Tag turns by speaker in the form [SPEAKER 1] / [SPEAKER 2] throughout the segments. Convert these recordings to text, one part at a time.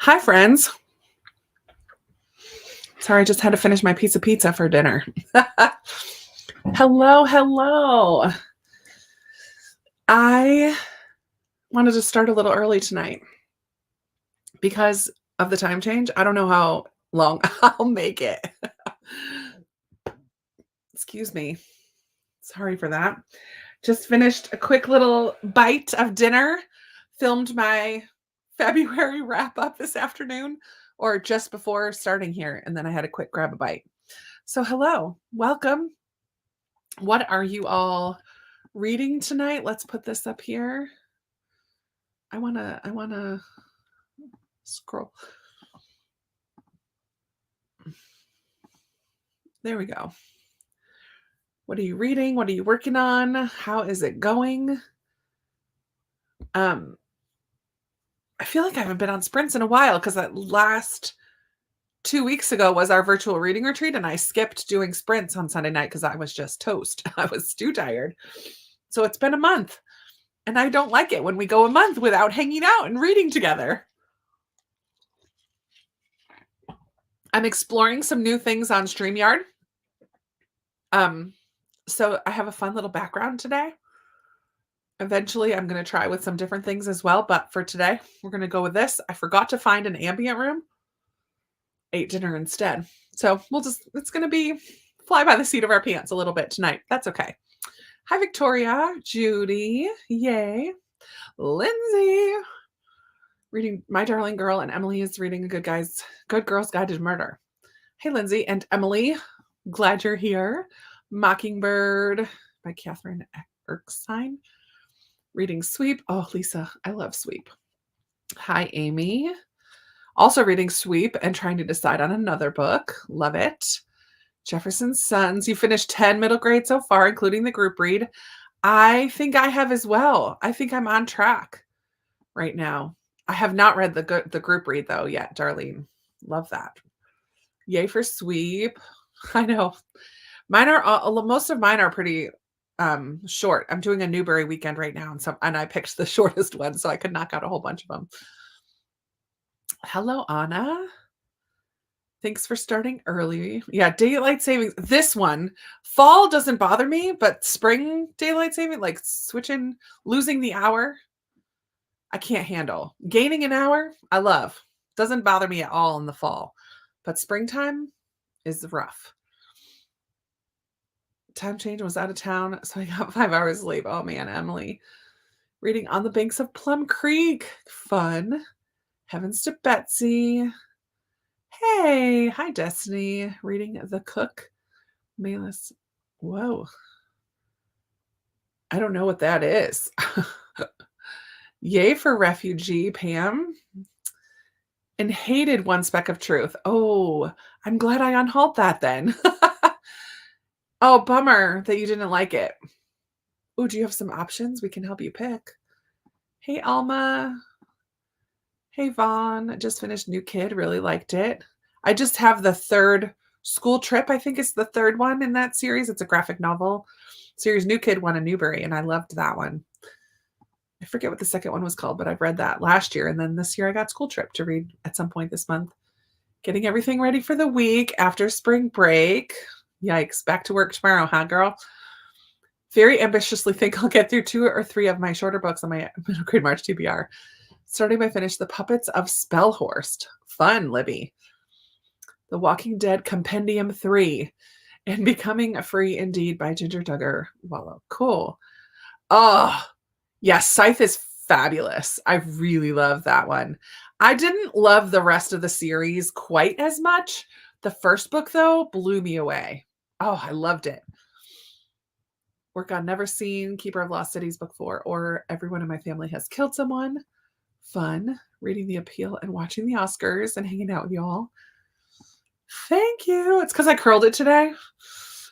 [SPEAKER 1] Hi, friends. Sorry, I just had to finish my piece of pizza for dinner. Hello. I wanted to start a little early tonight because of the time change. I don't know how long I'll make it. Excuse me. Sorry for that. Just finished a quick little bite of dinner, filmed my February wrap up this afternoon or just before starting here, and then I had a quick grab a bite. So, hello, welcome. What are you all reading tonight? Let's put this up here. I want to scroll. There we go. What are you reading? What are you working on? How is it going? I feel like I haven't been on sprints in a while because that last 2 weeks ago was our virtual reading retreat, and I skipped doing sprints on Sunday night because I was just toast. I was too tired. So it's been a month, and I don't like it when we go a month without hanging out and reading together. I'm exploring some new things on StreamYard. So I have a fun little background today. Eventually, I'm going to try with some different things as well, but for today, we're going to go with this. I forgot to find an ambient room. Ate dinner instead. So it's going to be fly by the seat of our pants a little bit tonight. That's okay. Hi, Victoria, Judy, yay. Lindsay, reading My Darling Girl, and Emily is reading A Good Girl's Guide to Murder. Hey, Lindsay and Emily, glad you're here. Mockingbird by Catherine Erskine. Reading Sweep. Oh, Lisa, I love Sweep. Hi, Amy. Also reading Sweep and trying to decide on another book. Love it. Jefferson's Sons. You finished 10 middle grade so far, including the group read. I think I have as well. I think I'm on track right now. I have not read the group read though yet, Darlene. Love that. Yay for Sweep. I know. Most of mine are pretty short. I'm doing a Newbery weekend right now, and I picked the shortest one, so I could knock out a whole bunch of them. Hello, Anna. Thanks for starting early. Yeah, daylight savings. This one, fall doesn't bother me, but spring daylight saving, like losing the hour, I can't handle. Gaining an hour, I love. Doesn't bother me at all in the fall, but springtime is rough. Time change, was out of town, so I got 5 hours sleep. Oh man, Emily. Reading On the Banks of Plum Creek. Fun. Heavens to Betsy. Hey, hi Destiny. Reading The Cook. Malus. Whoa. I don't know what that is. Yay for Refugee, Pam. And hated One Speck of Truth. Oh, I'm glad I unhauled that then. Oh, bummer that you didn't like it. Oh, do you have some options? We can help you pick. Hey, Alma. Hey, Vaughn. Just finished New Kid. Really liked it. I just have the third school trip. I think it's the third one in that series. It's a graphic novel series. New Kid won a Newbery, and I loved that one. I forget what the second one was called, but I've read that last year. And then this year I got School Trip to read at some point this month. Getting everything ready for the week after spring break. Yikes. Back to work tomorrow, huh, girl? Very ambitiously think I'll get through 2 or 3 of my shorter books on my middle grade March TBR. Starting by finish The Puppets of Spellhorst. Fun, Libby. The Walking Dead Compendium 3. And Becoming Free Indeed by Ginger Duggar Wallow. Cool. Oh, yes, Scythe is fabulous. I really love that one. I didn't love the rest of the series quite as much. The first book, though, blew me away. Oh, I loved it. Work on Never Seen, Keeper of Lost Cities, book 4, or Everyone in My Family Has Killed Someone. Fun. Reading The Appeal and watching the Oscars and hanging out with y'all. Thank you. It's because I curled it today.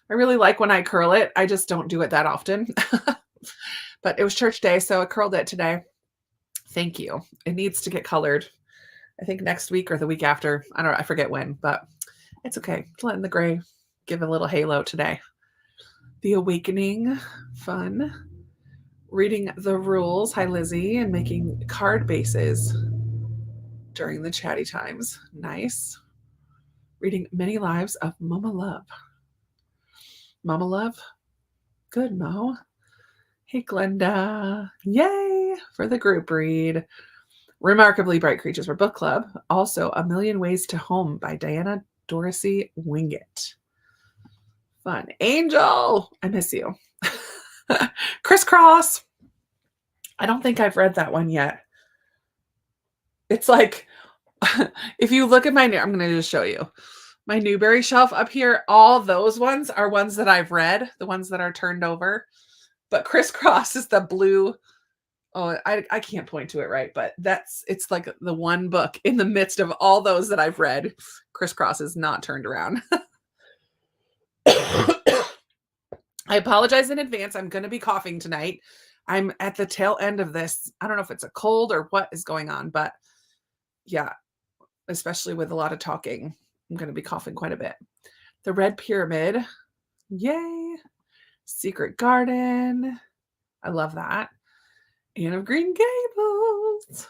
[SPEAKER 1] I really like when I curl it. I just don't do it that often. But it was church day, so I curled it today. Thank you. It needs to get colored. I think next week or the week after. I forget when, but it's okay. Letting the gray give a little halo today. The Awakening. Fun. Reading The Rules. Hi, Lizzie. And making card bases. during the chatty times. Nice. Reading Many Lives of Mama Love. Mama Love? Good, Mo. Hey, Glenda. Yay for the group read. Remarkably Bright Creatures for Book Club. Also, A Million Ways to Home by Diana Dorsey Wingett. Fun. Angel, I miss you. Crisscross. I don't think I've read that one yet. It's like, if you look at I'm going to just show you. My Newbery shelf up here, all those ones are ones that I've read, the ones that are turned over. But Crisscross is the blue. Oh, I can't point to it right, but it's like the one book in the midst of all those that I've read. Crisscross is not turned around. I apologize in advance. I'm going to be coughing tonight. I'm at the tail end of this. I don't know if it's a cold or what is going on, but yeah, especially with a lot of talking, I'm going to be coughing quite a bit. The Red Pyramid. Yay. Secret Garden. I love that. Anne of Green Gables.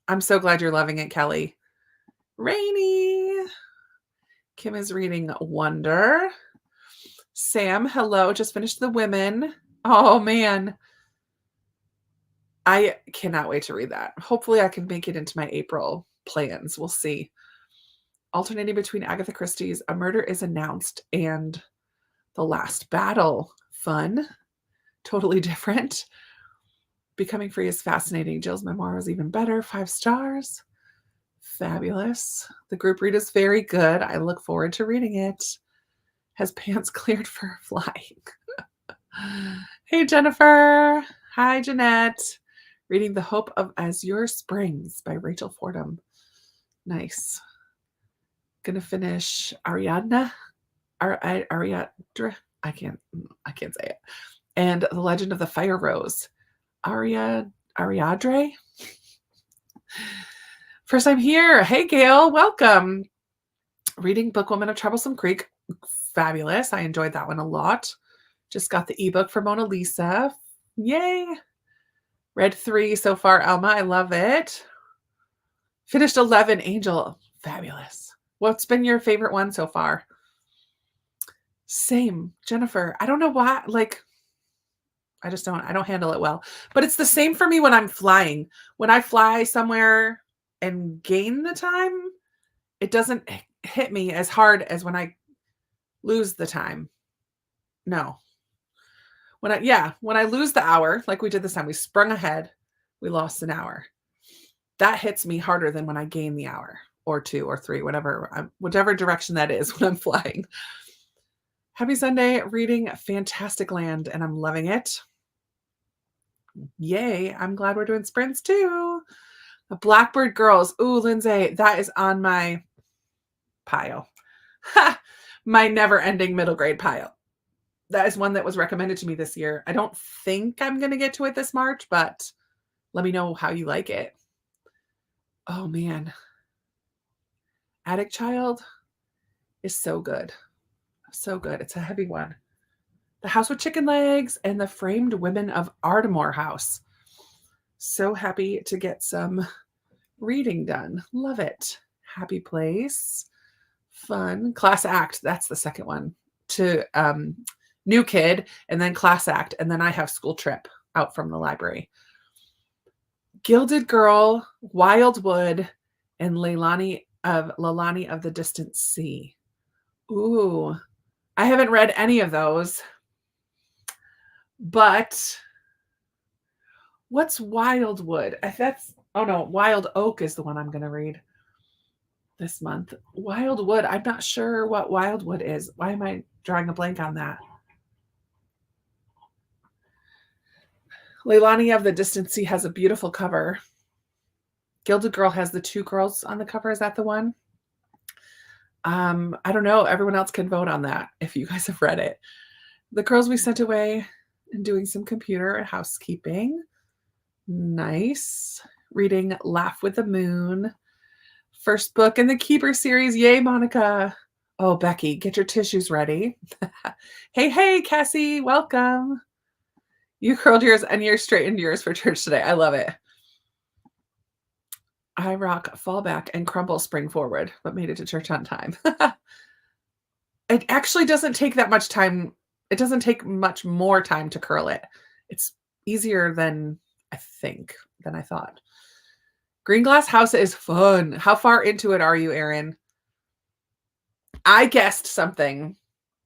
[SPEAKER 1] I'm so glad you're loving it, Kelly. Rainy. Kim is reading Wonder. Sam, hello. Just finished The Women. Oh, man. I cannot wait to read that. Hopefully I can make it into my April plans. We'll see. Alternating between Agatha Christie's A Murder is Announced and The Last Battle. Fun. Totally different. Becoming Free is fascinating. Jill's memoir was even better. 5 stars. Fabulous. The group read is very good. I look forward to reading it. Has pants cleared for flying. Hey, Jennifer. Hi, Jeanette. Reading The Hope of Azure Springs by Rachel Fordham. Nice. Gonna finish Ariadna. Ariadra. I can't say it. And The Legend of the Fire Rose. Ariadre. First time here. Hey, Gail. Welcome. Reading Bookwoman of Troublesome Creek. Fabulous. I enjoyed that one a lot. Just got the ebook for Mona Lisa. Yay. Read 3 so far, Elma. I love it. Finished 11, Angel. Fabulous. What's been your favorite one so far? Same, Jennifer. I don't know why, I don't handle it well. But it's the same for me when I'm flying. When I fly somewhere and gain the time, it doesn't hit me as hard as when I lose the time. No. When I lose the hour, like we did this time, we sprung ahead, we lost an hour. That hits me harder than when I gain the hour or 2 or 3, whichever direction that is when I'm flying. Happy Sunday, reading Fantastic Land, and I'm loving it. Yay, I'm glad we're doing sprints too. The Blackbird Girls. Ooh, Lindsay, that is on my pile. Ha! My never-ending middle grade pile. That is one that was recommended to me this year. I don't think I'm going to get to it this March, but let me know how you like it. Oh, man. Attic Child is so good. So good. It's a heavy one. The House with Chicken Legs and The Framed Women of Ardmore House. So happy to get some reading done. Love it. Happy Place. Fun. Class Act. That's the second one. To New Kid, and then Class Act, and then I have School Trip out from the library. Gilded Girl, Wildwood, and Leilani of the Distant Sea. Ooh, I haven't read any of those. But what's Wildwood? Wild Oak is the one I'm going to read this month. Wildwood, I'm not sure what Wildwood is. Why am I drawing a blank on that? Leilani of the Distant Sea has a beautiful cover. Gilded Girl has the 2 girls on the cover. Is that the one? I don't know. Everyone else can vote on that if you guys have read it. The Girls We Sent Away and doing some computer housekeeping. Nice. Reading Laugh with the Moon. First book in the Keeper series. Yay, Monica. Oh, Becky, get your tissues ready. Hey, Cassie, welcome. You curled yours and you're straightened yours for church today. I love it. I rock fallback and crumble spring forward, but made it to church on time. It actually doesn't take that much time. It doesn't take much more time to curl it. It's easier than than I thought. Green glass house is fun. How far into it are you, Erin? I guessed something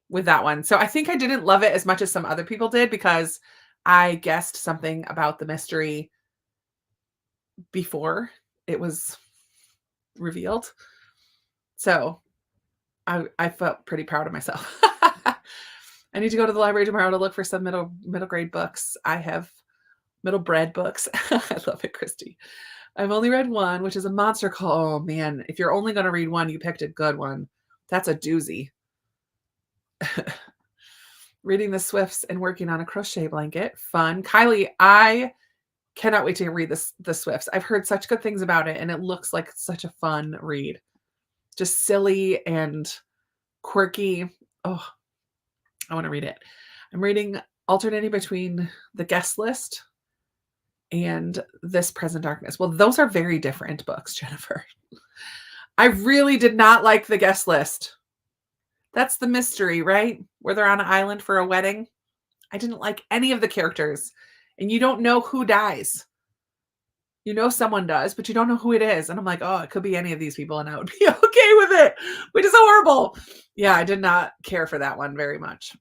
[SPEAKER 1] with that one. So I think I didn't love it as much as some other people did because I guessed something about the mystery before it was revealed. So I felt pretty proud of myself. I need to go to the library tomorrow to look for some middle grade books. I have middle bred books. I love it, Christy. I've only read one, which is a monster call. Oh man, if you're only going to read one, you picked a good one. That's a doozy. Reading the Swifts and working on a crochet blanket. Fun. Kylie, I cannot wait to read the Swifts. I've heard such good things about it, and it looks like such a fun read. Just silly and quirky. Oh, I want to read it. I'm reading alternating between The Guest List and This Present Darkness. Well, those are very different books, Jennifer. I really did not like The Guest List. That's the mystery, right? Where they're on an island for a wedding. I didn't like any of the characters. And you don't know who dies. You know someone does, but you don't know who it is. And I'm like, oh, it could be any of these people, and I would be okay with it, which is horrible. Yeah, I did not care for that one very much.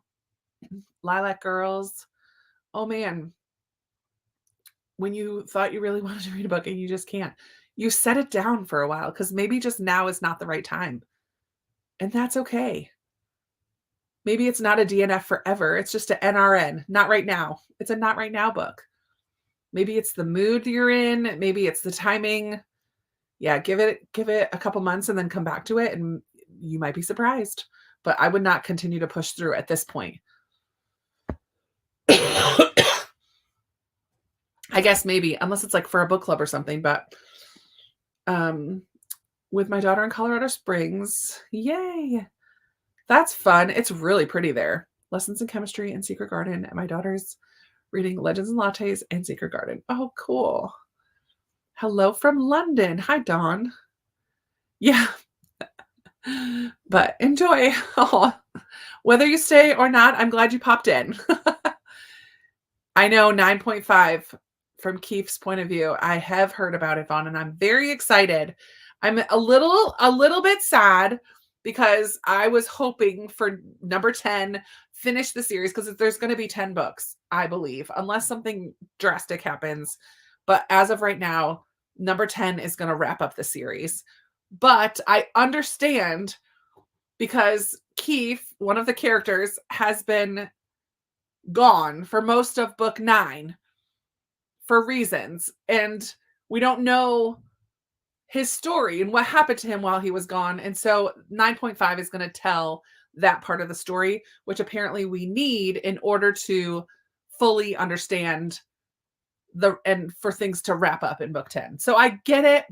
[SPEAKER 1] Lilac Girls. Oh, man. When you thought you really wanted to read a book and you just can't. You set it down for a while because maybe just now is not the right time. And that's okay. Maybe it's not a DNF forever. It's just an NRN. Not right now. It's a not right now book. Maybe it's the mood you're in. Maybe it's the timing. Yeah, give it a couple months and then come back to it and you might be surprised. But I would not continue to push through at this point. I guess maybe, unless it's like for a book club or something, but with my daughter in Colorado Springs, yay. That's fun. It's really pretty there. Lessons in chemistry and Secret Garden, and my daughter's reading Legends and Lattes and Secret Garden. Oh, cool. Hello from London. Hi, Dawn. Yeah. But enjoy. Oh, whether you stay or not, I'm glad you popped in. I know 9.5 from Keith's point of view. I have heard about it, Vaughn, and I'm very excited. I'm a little bit sad because I was hoping for number 10 finish the series because there's going to be 10 books, I believe, unless something drastic happens. But as of right now, number 10 is going to wrap up the series. But I understand because Keith, one of the characters, has been gone for most of book 9 for reasons. And we don't know his story and what happened to him while he was gone. And so 9.5 is going to tell that part of the story, which apparently we need in order to fully understand and for things to wrap up in book 10. So I get it,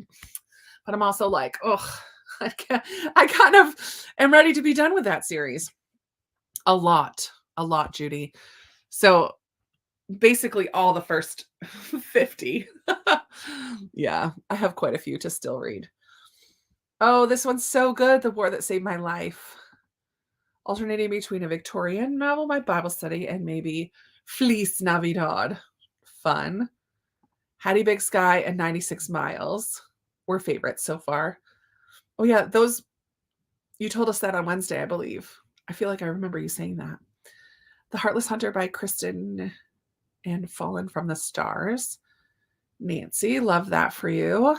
[SPEAKER 1] but I'm also like, oh, I kind of am ready to be done with that series. A lot, Judy. So basically all the first 50. Yeah, I have quite a few to still read. Oh, this one's so good. The War That Saved My Life. Alternating between a Victorian novel, my Bible study, and maybe Feliz Navidad. Fun. Hattie Big Sky and 96 Miles were favorites so far. Oh yeah, those, you told us that on Wednesday, I believe. I feel like I remember you saying that. The Heartless Hunter by Kristen and Fallen from the Stars. Nancy, love that for you.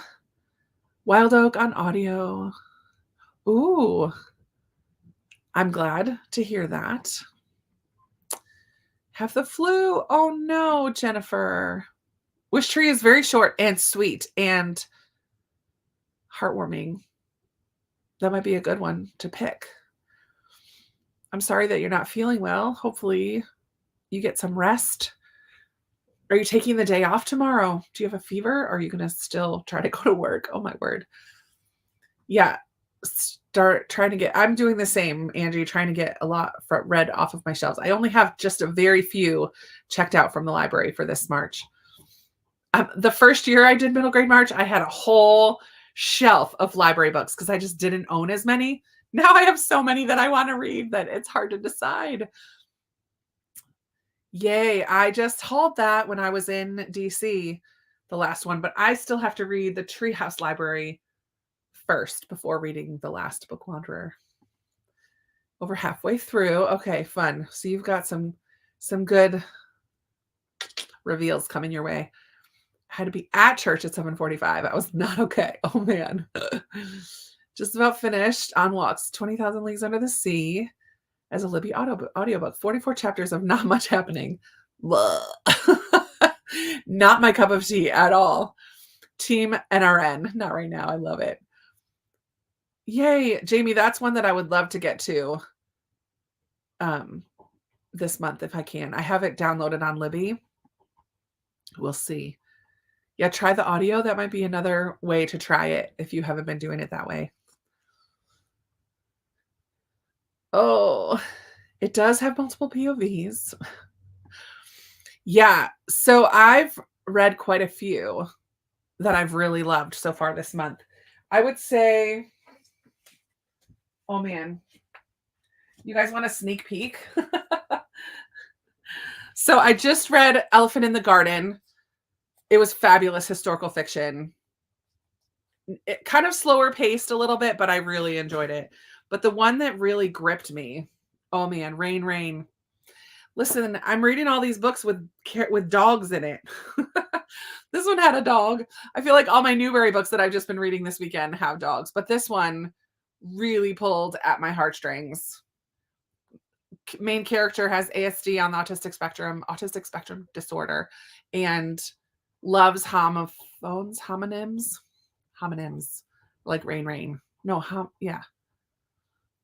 [SPEAKER 1] Wild Oak on audio. Ooh, I'm glad to hear that. Have the flu. Oh no, Jennifer. Wish Tree is very short and sweet and heartwarming. That might be a good one to pick. I'm sorry that you're not feeling well. Hopefully you get some rest. Are you taking the day off tomorrow? Do you have a fever? Or are you going to still try to go to work? Oh my word. Yeah. Start trying to get, I'm doing the same, Angie, trying to get a lot read off of my shelves. I only have just a very few checked out from the library for this March. The first year I did middle grade March, I had a whole shelf of library books because I just didn't own as many. Now I have so many that I want to read that it's hard to decide. Yay, I just hauled that when I was in DC, the last one, but I still have to read the Treehouse Library first before reading The Last Book Wanderer. Over halfway through. Okay, fun. So you've got some good reveals coming your way. I had to be at church at 7:45. That was not okay. Oh man. Just about finished On Walks, 20,000 Leagues Under the Sea as a Libby audiobook. 44 chapters of not much happening. Not my cup of tea at all. Team NRN. Not right now. I love it. Yay, Jamie, that's one that I would love to get to this month if I can. I have it downloaded on Libby. We'll see. Yeah, try the audio. That might be another way to try it if you haven't been doing it that way. Oh, it does have multiple POVs. Yeah, so I've read quite a few that I've really loved so far this month. I would say, oh man, you guys want a sneak peek? So I just read Elephant in the Garden. It was fabulous historical fiction. It kind of slower paced a little bit, but I really enjoyed it. But the one that really gripped me, oh man, Rain Rain. Listen, I'm reading all these books with dogs in it. This one had a dog. I feel like all my Newbery books that I've just been reading this weekend have dogs, but this one really pulled at my heartstrings. Main character has ASD on the autistic spectrum disorder, and loves homonyms, like Rain Rain. No, yeah.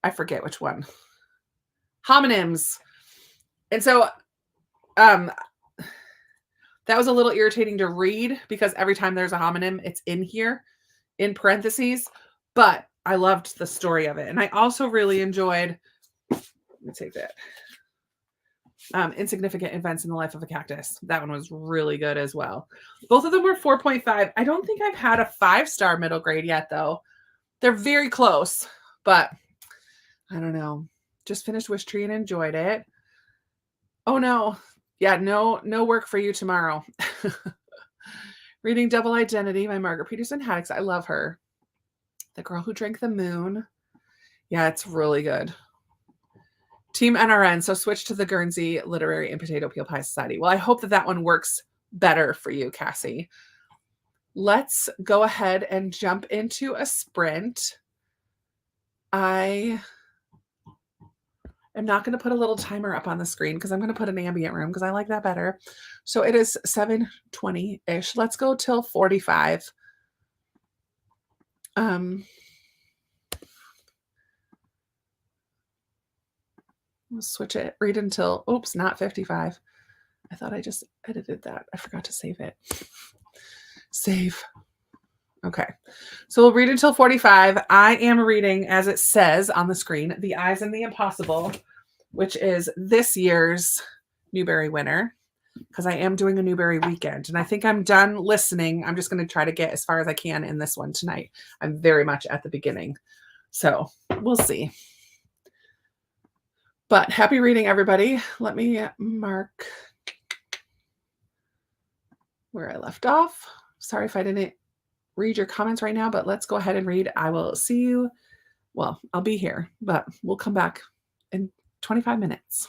[SPEAKER 1] I forget which one. Homonyms. And so that was a little irritating to read because every time there's a homonym, it's in here in parentheses, but I loved the story of it. And I also really enjoyed, let me take that, Insignificant Events in the Life of a Cactus. That one was really good as well. Both of them were 4.5. I don't think I've had a 5-star middle grade yet, though. They're very close, but I don't know. Just finished Wish Tree and enjoyed it. Oh no. Yeah, no work for you tomorrow. Reading Double Identity by Margaret Peterson Haddix. I love her. The Girl Who Drank the Moon. Yeah, it's really good. Team NRN. So switch to the Guernsey Literary and Potato Peel Pie Society. Well, I hope that one works better for you, Cassie. Let's go ahead and jump into a sprint. I am not going to put a little timer up on the screen because I'm going to put an ambient room because I like that better. So it is 7:20-ish. Let's go till 45. We'll switch it. Read until, oops, not 55. I thought I just edited that. I forgot to save it. Save. Okay. So we'll read until 45. I am reading, as it says on the screen, The Eyes and the Impossible, which is this year's Newbery winner, because I am doing a Newbery weekend. And I think I'm done listening. I'm just going to try to get as far as I can in this one tonight. I'm very much at the beginning. So we'll see. But happy reading, everybody. Let me mark where I left off. Sorry if I didn't read your comments right now, but let's go ahead and read. I will see you. Well, I'll be here, but we'll come back in 25 minutes.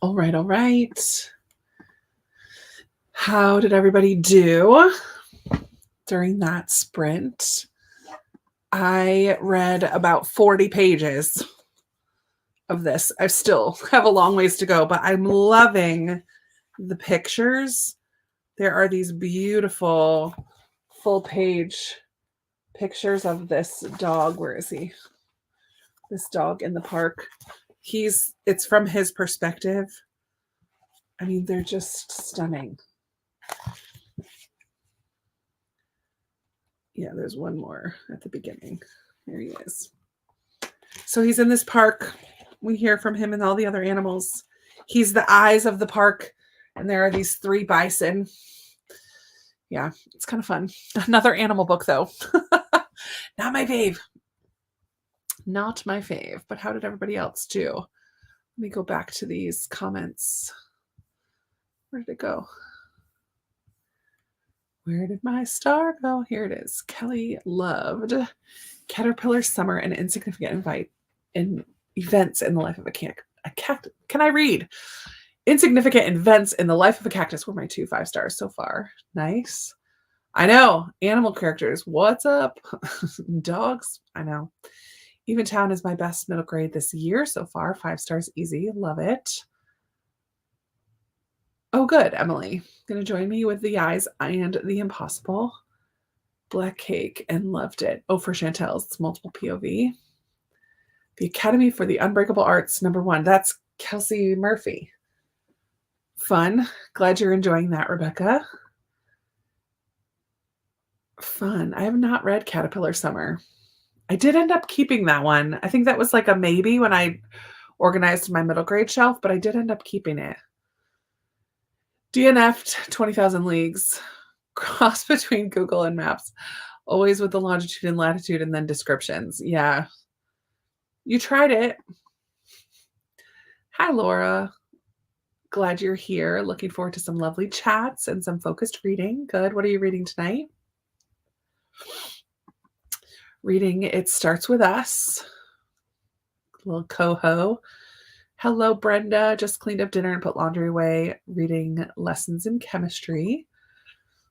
[SPEAKER 1] All right, all right. How did everybody do during that sprint? I read about 40 pages of this. I still have a long ways to go, but I'm loving the pictures. There are these beautiful full page pictures of this dog. Where is he? This dog in the park. It's from his perspective. I mean, they're just stunning. Yeah, there's one more at the beginning. There he is. So he's in this park. We hear from him and all the other animals. He's the eyes of the park, and there are these 3 bison. Yeah, it's kind of fun. Another animal book, though. Not my fave. Not my fave. But how did everybody else do? Let me go back to these comments. Where did it go? Where did my star go? Here it is. Kelly loved Caterpillar Summer and Insignificant Events in the Life of a Cactus. Can I read? Insignificant Events in the Life of a Cactus were my 2 5-stars so far. Nice. I know. Animal characters. What's up? Dogs. I know. Eventown is my best middle grade this year so far. 5 stars easy. Love it. Oh, good, Emily. Gonna join me with The Eyes and The Impossible. Black Cake and loved it. Oh, for Chantel's. It's multiple POV. The Academy for the Unbreakable Arts, #1. That's Kelsey Murphy. Fun. Glad you're enjoying that, Rebecca. Fun. I have not read Caterpillar Summer. I did end up keeping that one. I think that was like a maybe when I organized my middle grade shelf, but I did end up keeping it. DNF'd 20,000 Leagues. Cross between Google and Maps. Always with the longitude and latitude and then descriptions. Yeah. You tried it. Hi, Laura. Glad you're here. Looking forward to some lovely chats and some focused reading. Good. What are you reading tonight? Reading It Starts With Us. Little coho. Hello, Brenda. Just cleaned up dinner and put laundry away. Reading Lessons in Chemistry.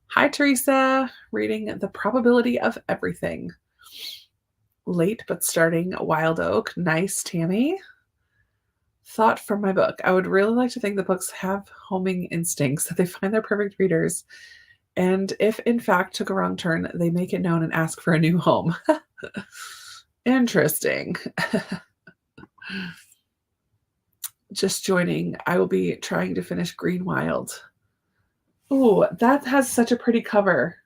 [SPEAKER 1] Hi, Teresa. Reading The Probability of Everything. Late but starting Wild Oak. Nice, Tammy. Thought from my book. I would really like to think the books have homing instincts, that they find their perfect readers. And if in fact took a wrong turn, they make it known and ask for a new home. Interesting. Just joining. I will be trying to finish Green Wild. Oh, that has such a pretty cover.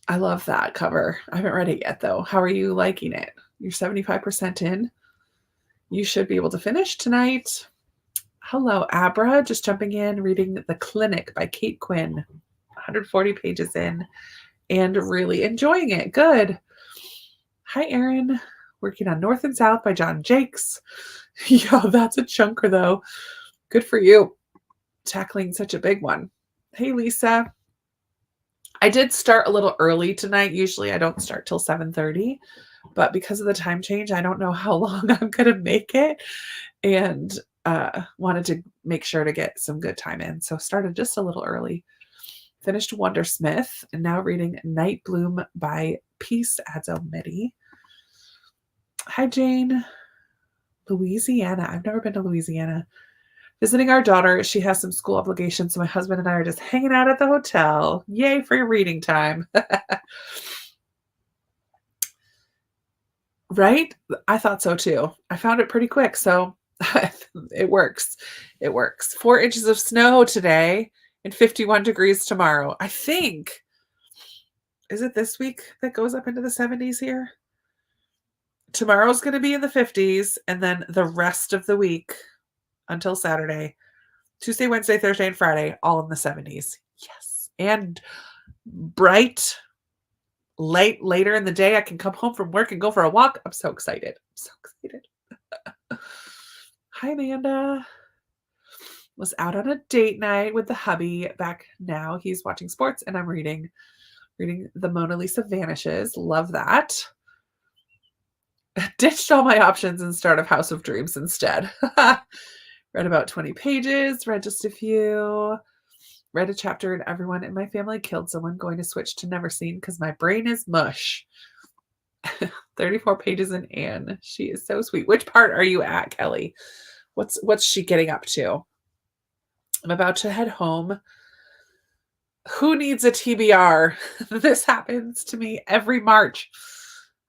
[SPEAKER 1] I love that cover. I haven't read it yet, though. How are you liking it? You're 75% in. You should be able to finish tonight. Hello, Abra. Just jumping in, reading The Clinic by Kate Quinn. 140 pages in and really enjoying it. Good. Hi, Erin. Working on North and South by John Jakes. Yo, that's a chunker, though. Good for you. Tackling such a big one. Hey, Lisa. I did start a little early tonight. Usually I don't start till 7:30, but because of the time change, I don't know how long I'm going to make it, and wanted to make sure to get some good time in. So started just a little early. Finished Wondersmith and now reading Night Bloom by Peace Adzo-Medi. Hi, Jane. Louisiana. I've never been to Louisiana. Visiting our daughter. She has some school obligations, so my husband and I are just hanging out at the hotel. Yay for your reading time. Right? I thought so too. I found it pretty quick, so it works. It works. 4 inches of snow today and 51 degrees tomorrow. I think. Is it this week that goes up into the 70s here? Tomorrow's going to be in the 50s, and then the rest of the week until Saturday, Tuesday, Wednesday, Thursday, and Friday, all in the 70s. Yes. And bright, later in the day, I can come home from work and go for a walk. I'm so excited. I'm so excited. Hi, Amanda. Was out on a date night with the hubby. Back now, he's watching sports, and I'm reading The Mona Lisa Vanishes. Love that. Ditched all my options and started House of Dreams instead. Read about 20 pages, read just a few, read a chapter, and everyone in my family killed someone. Going to switch to never seen because my brain is mush. 34 pages in Anne. She is so sweet. Which part are you at, Kelly? What's she getting up to? I'm about to head home. Who needs a TBR? This happens to me every March.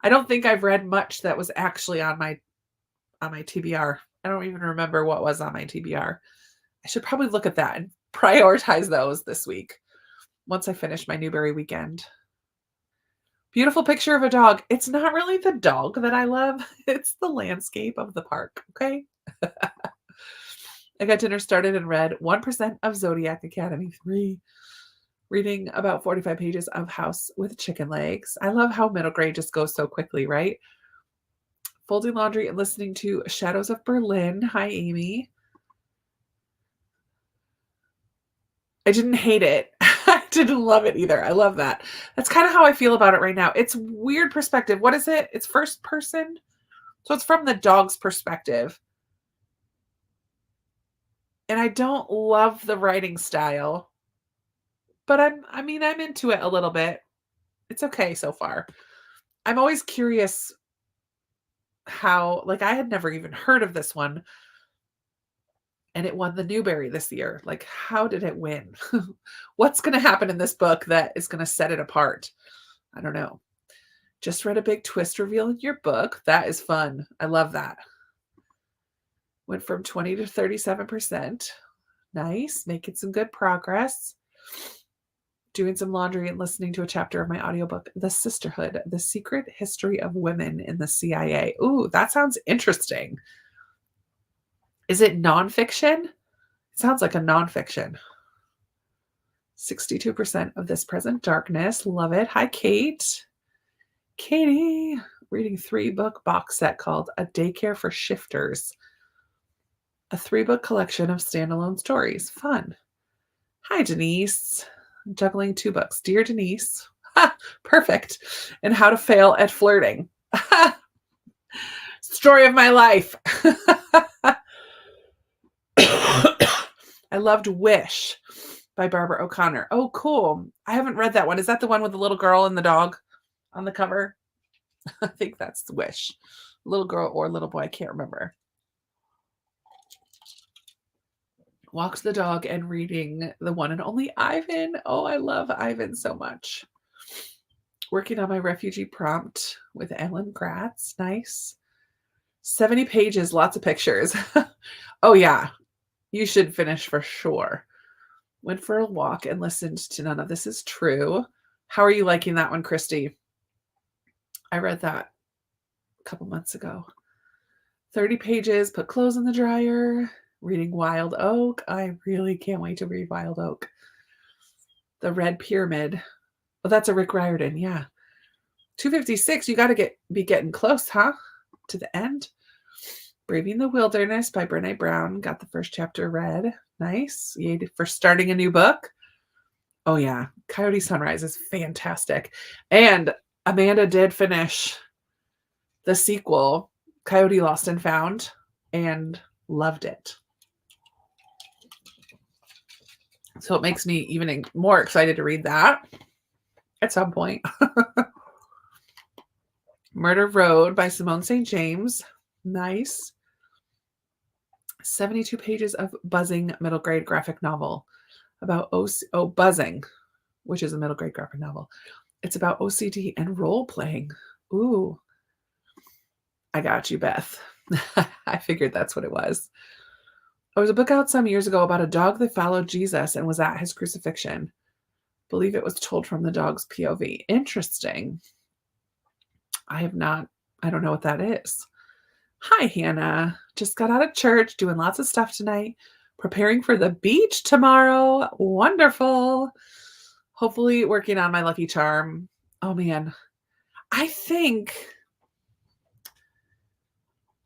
[SPEAKER 1] I don't think I've read much that was actually on my TBR. I don't even remember what was on my TBR. I should probably look at that and prioritize those this week once I finish my Newberry weekend. Beautiful picture of a dog. It's not really the dog that I love. It's the landscape of the park, okay? I got dinner started and read 1% of Zodiac Academy 3, reading about 45 pages of House with Chicken Legs. I love how middle grade just goes so quickly, right? Folding laundry and listening to Shadows of Berlin. Hi, Amy. I didn't hate it. I didn't love it either. I love that. That's kind of how I feel about it right now. It's weird perspective. What is it? It's first person. So it's from the dog's perspective. And I don't love the writing style, but I'm into it a little bit. It's okay so far. I'm always curious how, like, I had never even heard of this one, and it won the Newbery this year. Like, how did it win? What's going to happen in this book that is going to set it apart? I don't know. Just read a big twist reveal in your book. That is fun. I love that. Went from 20 to 37%. Nice. Making some good progress. Doing some laundry and listening to a chapter of my audiobook, The Sisterhood, The Secret History of Women in the CIA. Ooh, that sounds interesting. Is it nonfiction? It sounds like a nonfiction. 62% of This Present Darkness. Love it. Hi, Kate. Katie. Reading 3-book box set called A Daycare for Shifters. A 3-book collection of standalone stories. Fun. Hi, Denise. Juggling 2 books. Dear Denise. Perfect. And How to Fail at Flirting. Story of my life. I loved Wish by Barbara O'Connor. Oh, cool. I haven't read that one. Is that the one with the little girl and the dog on the cover? I think that's Wish. Little girl or little boy. I can't remember. Walks the dog and reading the one and only Ivan. Oh, I love Ivan so much. Working on my refugee prompt with Ellen Gratz. Nice. 70 pages, lots of pictures. Oh, yeah. You should finish for sure. Went for a walk and listened to None of This Is True. How are you liking that one, Christy? I read that a couple months ago. 30 pages, put clothes in the dryer. Reading Wild Oak. I really can't wait to read Wild Oak. The Red Pyramid. Oh, that's a Rick Riordan. Yeah. 256. You got to be getting close, huh? To the end. Braving the Wilderness by Brené Brown. Got the first chapter read. Nice. Yay for starting a new book. Oh, yeah. Coyote Sunrise is fantastic. And Amanda did finish the sequel, Coyote Lost and Found, and loved it. So it makes me even more excited to read that at some point. Murder Road by Simone St. James. Nice. 72 pages of buzzing middle grade graphic novel about buzzing, which is a middle grade graphic novel. It's about OCD and role playing. Ooh. I got you, Beth. I figured that's what it was. There was a book out some years ago about a dog that followed Jesus and was at his crucifixion. Believe it was told from the dog's POV. Interesting. I don't know what that is. Hi, Hannah. Just got out of church, doing lots of stuff tonight, preparing for the beach tomorrow. Wonderful. Hopefully working on my lucky charm. Oh, man. I think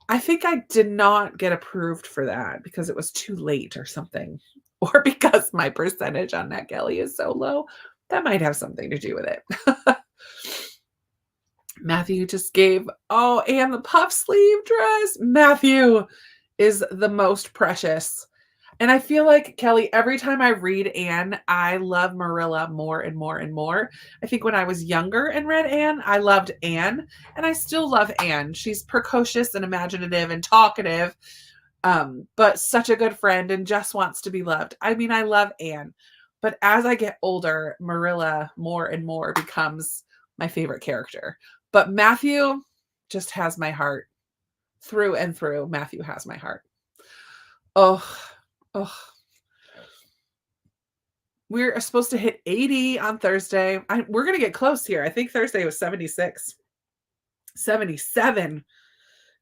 [SPEAKER 1] I did not get approved for that because it was too late or something, or because my percentage on NetGalley is so low. That might have something to do with it. Matthew just gave, oh, and the puff sleeve dress. Matthew is the most precious. And I feel like, Kelly, every time I read Anne, I love Marilla more and more and more. I think when I was younger and read Anne, I loved Anne, and I still love Anne. She's precocious and imaginative and talkative, but such a good friend and just wants to be loved. I mean, I love Anne, but as I get older, Marilla more and more becomes my favorite character. But Matthew just has my heart through and through. Matthew has my heart. Oh, oh. We're supposed to hit 80 on Thursday. We're going to get close here. I think Thursday was 76, 77,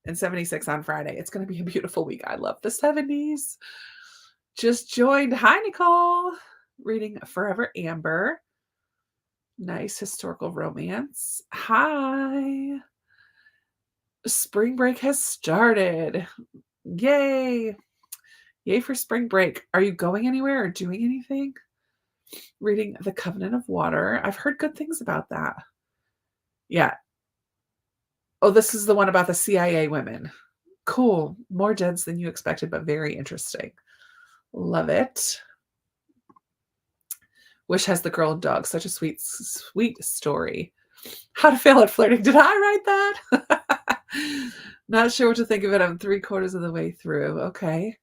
[SPEAKER 1] and 76 on Friday. It's going to be a beautiful week. I love the 70s. Just joined. Hi, Nicole. Reading Forever Amber. Nice historical romance. Hi. Spring break has started. Yay. Yay for spring break. Are you going anywhere or doing anything? Reading The Covenant of Water. I've heard good things about that. Yeah. Oh, this is the one about the CIA women. Cool. More dense than you expected, but very interesting. Love it. Wish has the girl and dog. Such a sweet, sweet story. How to fail at flirting. Did I write that? Not sure what to think of it. I'm 3/4 of the way through. Okay.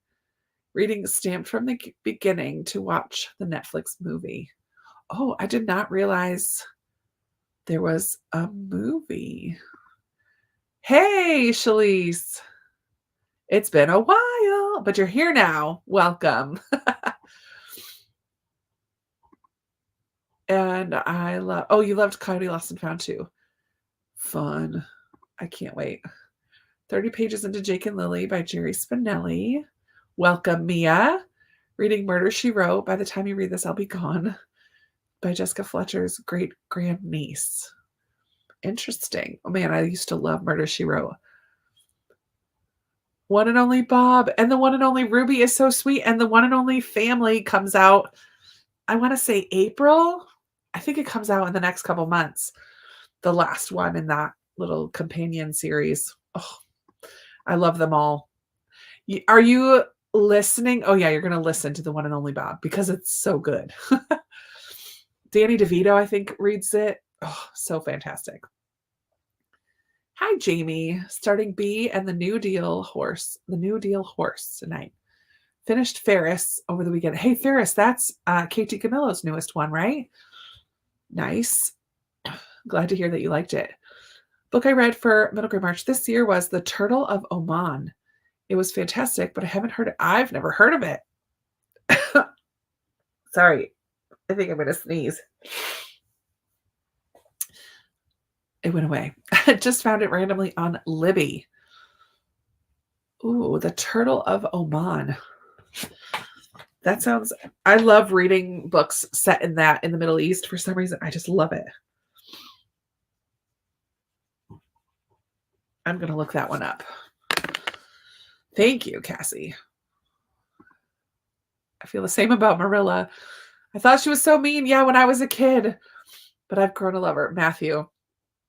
[SPEAKER 1] Reading Stamped from the Beginning to watch the Netflix movie. Oh, I did not realize there was a movie. Hey, Shalise. It's been a while, but you're here now. Welcome. And I love, oh, you loved Coyote Lost and Found too. Fun. I can't wait. 30 pages into Jake and Lily by Jerry Spinelli. Welcome, Mia. Reading Murder, She Wrote. By the time you read this, I'll be gone. By Jessica Fletcher's great grandniece. Interesting. Oh man, I used to love Murder, She Wrote. One and Only Bob and the One and Only Ruby is so sweet. And the One and Only Family comes out, I want to say April. I think it comes out in the next couple months. The last one in that little companion series. Oh, I love them all. Are you listening? Oh yeah, you're going to listen to the One and Only Bob because it's so good. Danny DeVito, I think, reads it. Oh, so fantastic. Hi, Jamie. Starting B and the New Deal Horse. The New Deal Horse tonight. Finished Ferris over the weekend. Hey, Ferris, that's KT Camillo's newest one, right? Nice. Glad to hear that you liked it. Book I read for Middle Grade March this year was The Turtle of Oman. It was fantastic, but I haven't heard it. I've never heard of it. Sorry. I think I'm going to sneeze. It went away. I just found it randomly on Libby. Ooh, The Turtle of Oman. That sounds, I love reading books set in the Middle East. For some reason, I just love it. I'm going to look that one up. Thank you, Cassie. I feel the same about Marilla. I thought she was so mean. Yeah, when I was a kid, but I've grown to love her.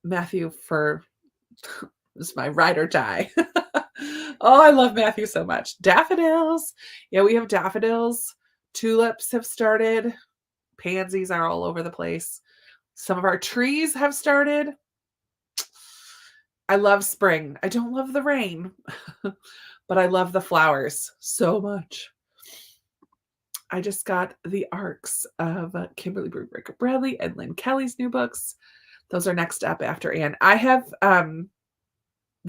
[SPEAKER 1] Matthew for is my ride or die. Oh, I love Matthew so much. Daffodils. Yeah, we have daffodils. Tulips have started. Pansies are all over the place. Some of our trees have started. I love spring. I don't love the rain, but I love the flowers so much. I just got the arcs of Kimberly Brewer Bradley and Lynn Kelly's new books. Those are next up after Anne. I have The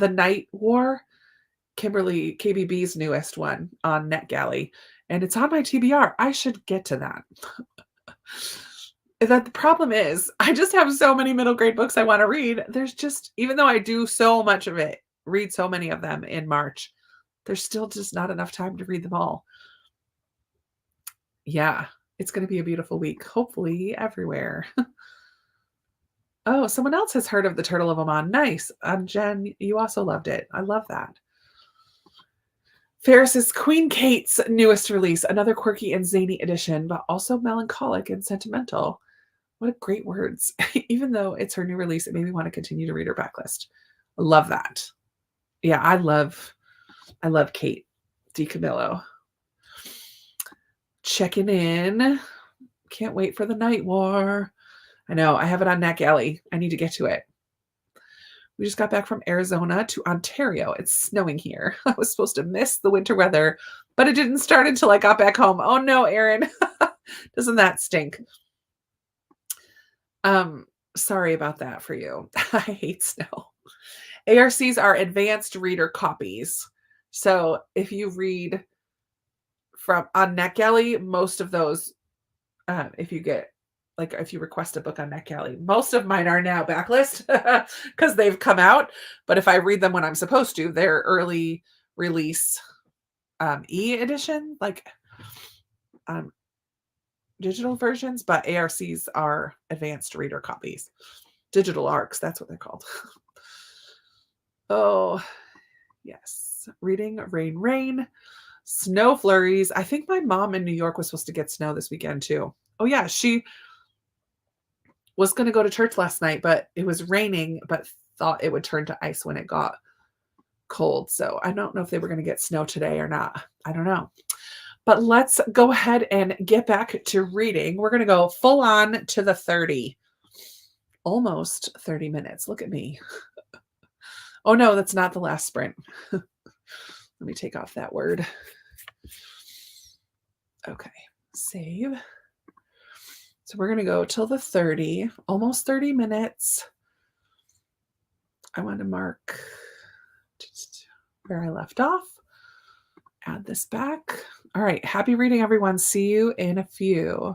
[SPEAKER 1] Night War, Kimberly KBB's newest one on NetGalley, and it's on my TBR. I should get to that. The problem is, I just have so many middle grade books I want to read. There's just, even though I do so much of it, read so many of them in March, there's still just not enough time to read them all. Yeah, it's going to be a beautiful week, hopefully everywhere. Oh, someone else has heard of The Turtle of Oman. Nice. Jen, you also loved it. I love that. Ferris's Queen Kate's newest release, another quirky and zany edition, but also melancholic and sentimental. What great words. Even though it's her new release, it made me want to continue to read her backlist. I love that. Yeah, I love Kate DiCamillo. Checking in. Can't wait for the Night War. I know. I have it on Neck Alley. I need to get to it. We just got back from Arizona to Ontario. It's snowing here. I was supposed to miss the winter weather, but it didn't start until I got back home. Oh no, Erin. Doesn't that stink? Sorry about that for you. I hate snow. ARCs are advanced reader copies. So if you read from on NetGalley, most of those, if you get if you request a book on NetGalley, most of mine are now backlist because they've come out. But if I read them when I'm supposed to, they're early release e-edition, digital versions, but ARCs are advanced reader copies. Digital ARCs, that's what they're called. Oh, yes. Reading Rain, Rain. Snow flurries. I think my mom in New York was supposed to get snow this weekend too. Oh yeah, she was going to go to church last night, but it was raining, but thought it would turn to ice when it got cold. So I don't know if they were going to get snow today or not. I don't know. But let's go ahead and get back to reading. We're going to go full on to the 30. Almost 30 minutes. Look at me. Oh no, that's not the last sprint. Let me take off that word. Okay, save. So we're going to go till the 30, almost 30 minutes. I want to mark where I left off. Add this back. All right, happy reading, everyone. See you in a few.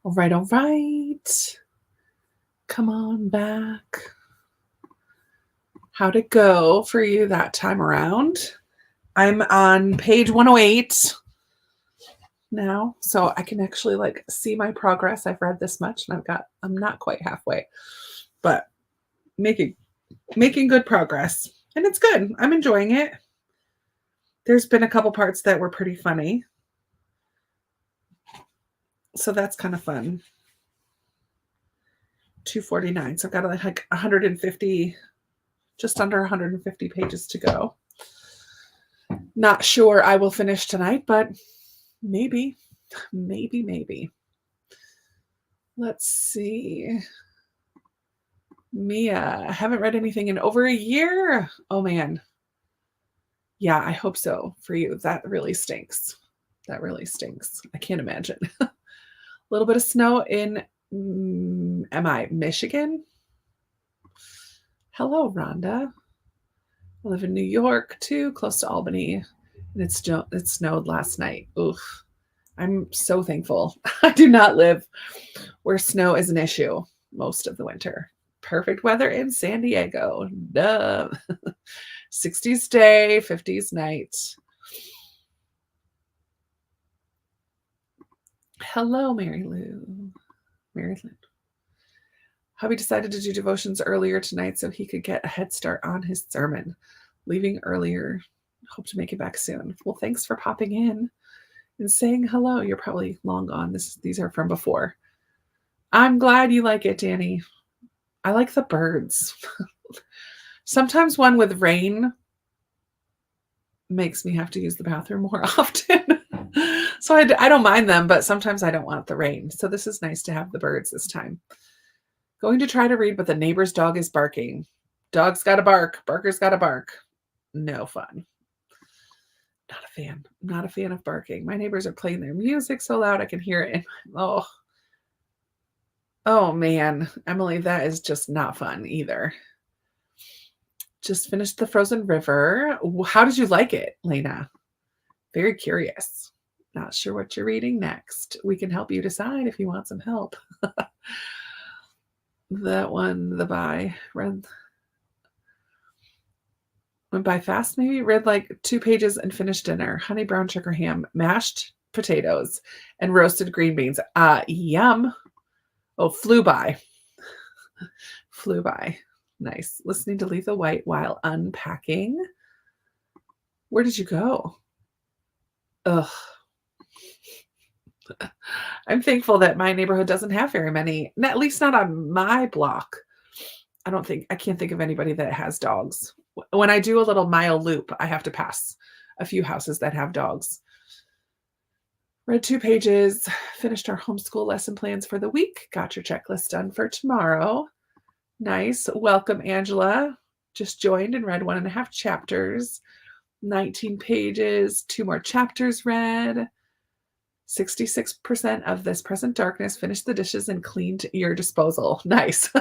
[SPEAKER 1] All right, all right. Come on back. How'd it go for you that time around? I'm on page 108 now, so I can actually like see my progress. I've read this much and I'm not quite halfway, but making good progress. And it's good. I'm enjoying it. There's been a couple parts that were pretty funny. So that's kind of fun. 249. So I've got like 150, just under 150 pages to go. Not sure I will finish tonight, but maybe. Let's see. Mia, I haven't read anything in over a year. Oh man. Yeah, I hope so for you. That really stinks. I can't imagine. A little bit of snow in, Michigan? Hello, Rhonda. I live in New York too, close to Albany. And it snowed last night. Oof. I'm so thankful. I do not live where snow is an issue most of the winter. Perfect weather in San Diego. Duh. 60s day, 50s night. Hello, Mary Lou. Hubby decided to do devotions earlier tonight so he could get a head start on his sermon. Leaving earlier. Hope to make it back soon. Well, thanks for popping in and saying hello. You're probably long gone. These are from before. I'm glad you like it, Danny. I like the birds. Sometimes one with rain makes me have to use the bathroom more often. So I don't mind them, but sometimes I don't want the rain. So this is nice to have the birds this time. Going to try to read, but the neighbor's dog is barking. Dog's got to bark. Barker's got to bark. No fun. Not a fan of barking. My neighbors are playing their music so loud I can hear it. Oh man, Emily, that is just not fun either. Just finished The Frozen River. How did you like it, Lena? Very curious. Not sure what you're reading next. We can help you decide if you want some help. That one, went by fast, maybe. Read like 2 pages and finished dinner. Honey brown sugar ham, mashed potatoes, and roasted green beans. Yum. Oh, flew by. Nice. Listening to Letha White while unpacking. Where did you go? Ugh. I'm thankful that my neighborhood doesn't have very many, at least not on my block. I can't think of anybody that has dogs. When I do a little mile loop, I have to pass a few houses that have dogs. Read 2 pages, finished our homeschool lesson plans for the week, got your checklist done for tomorrow. Nice. Welcome, Angela. Just joined and read 1.5 chapters, 19 pages, 2 more chapters read. 66% of this present darkness. Finished the dishes and cleaned your disposal. Nice.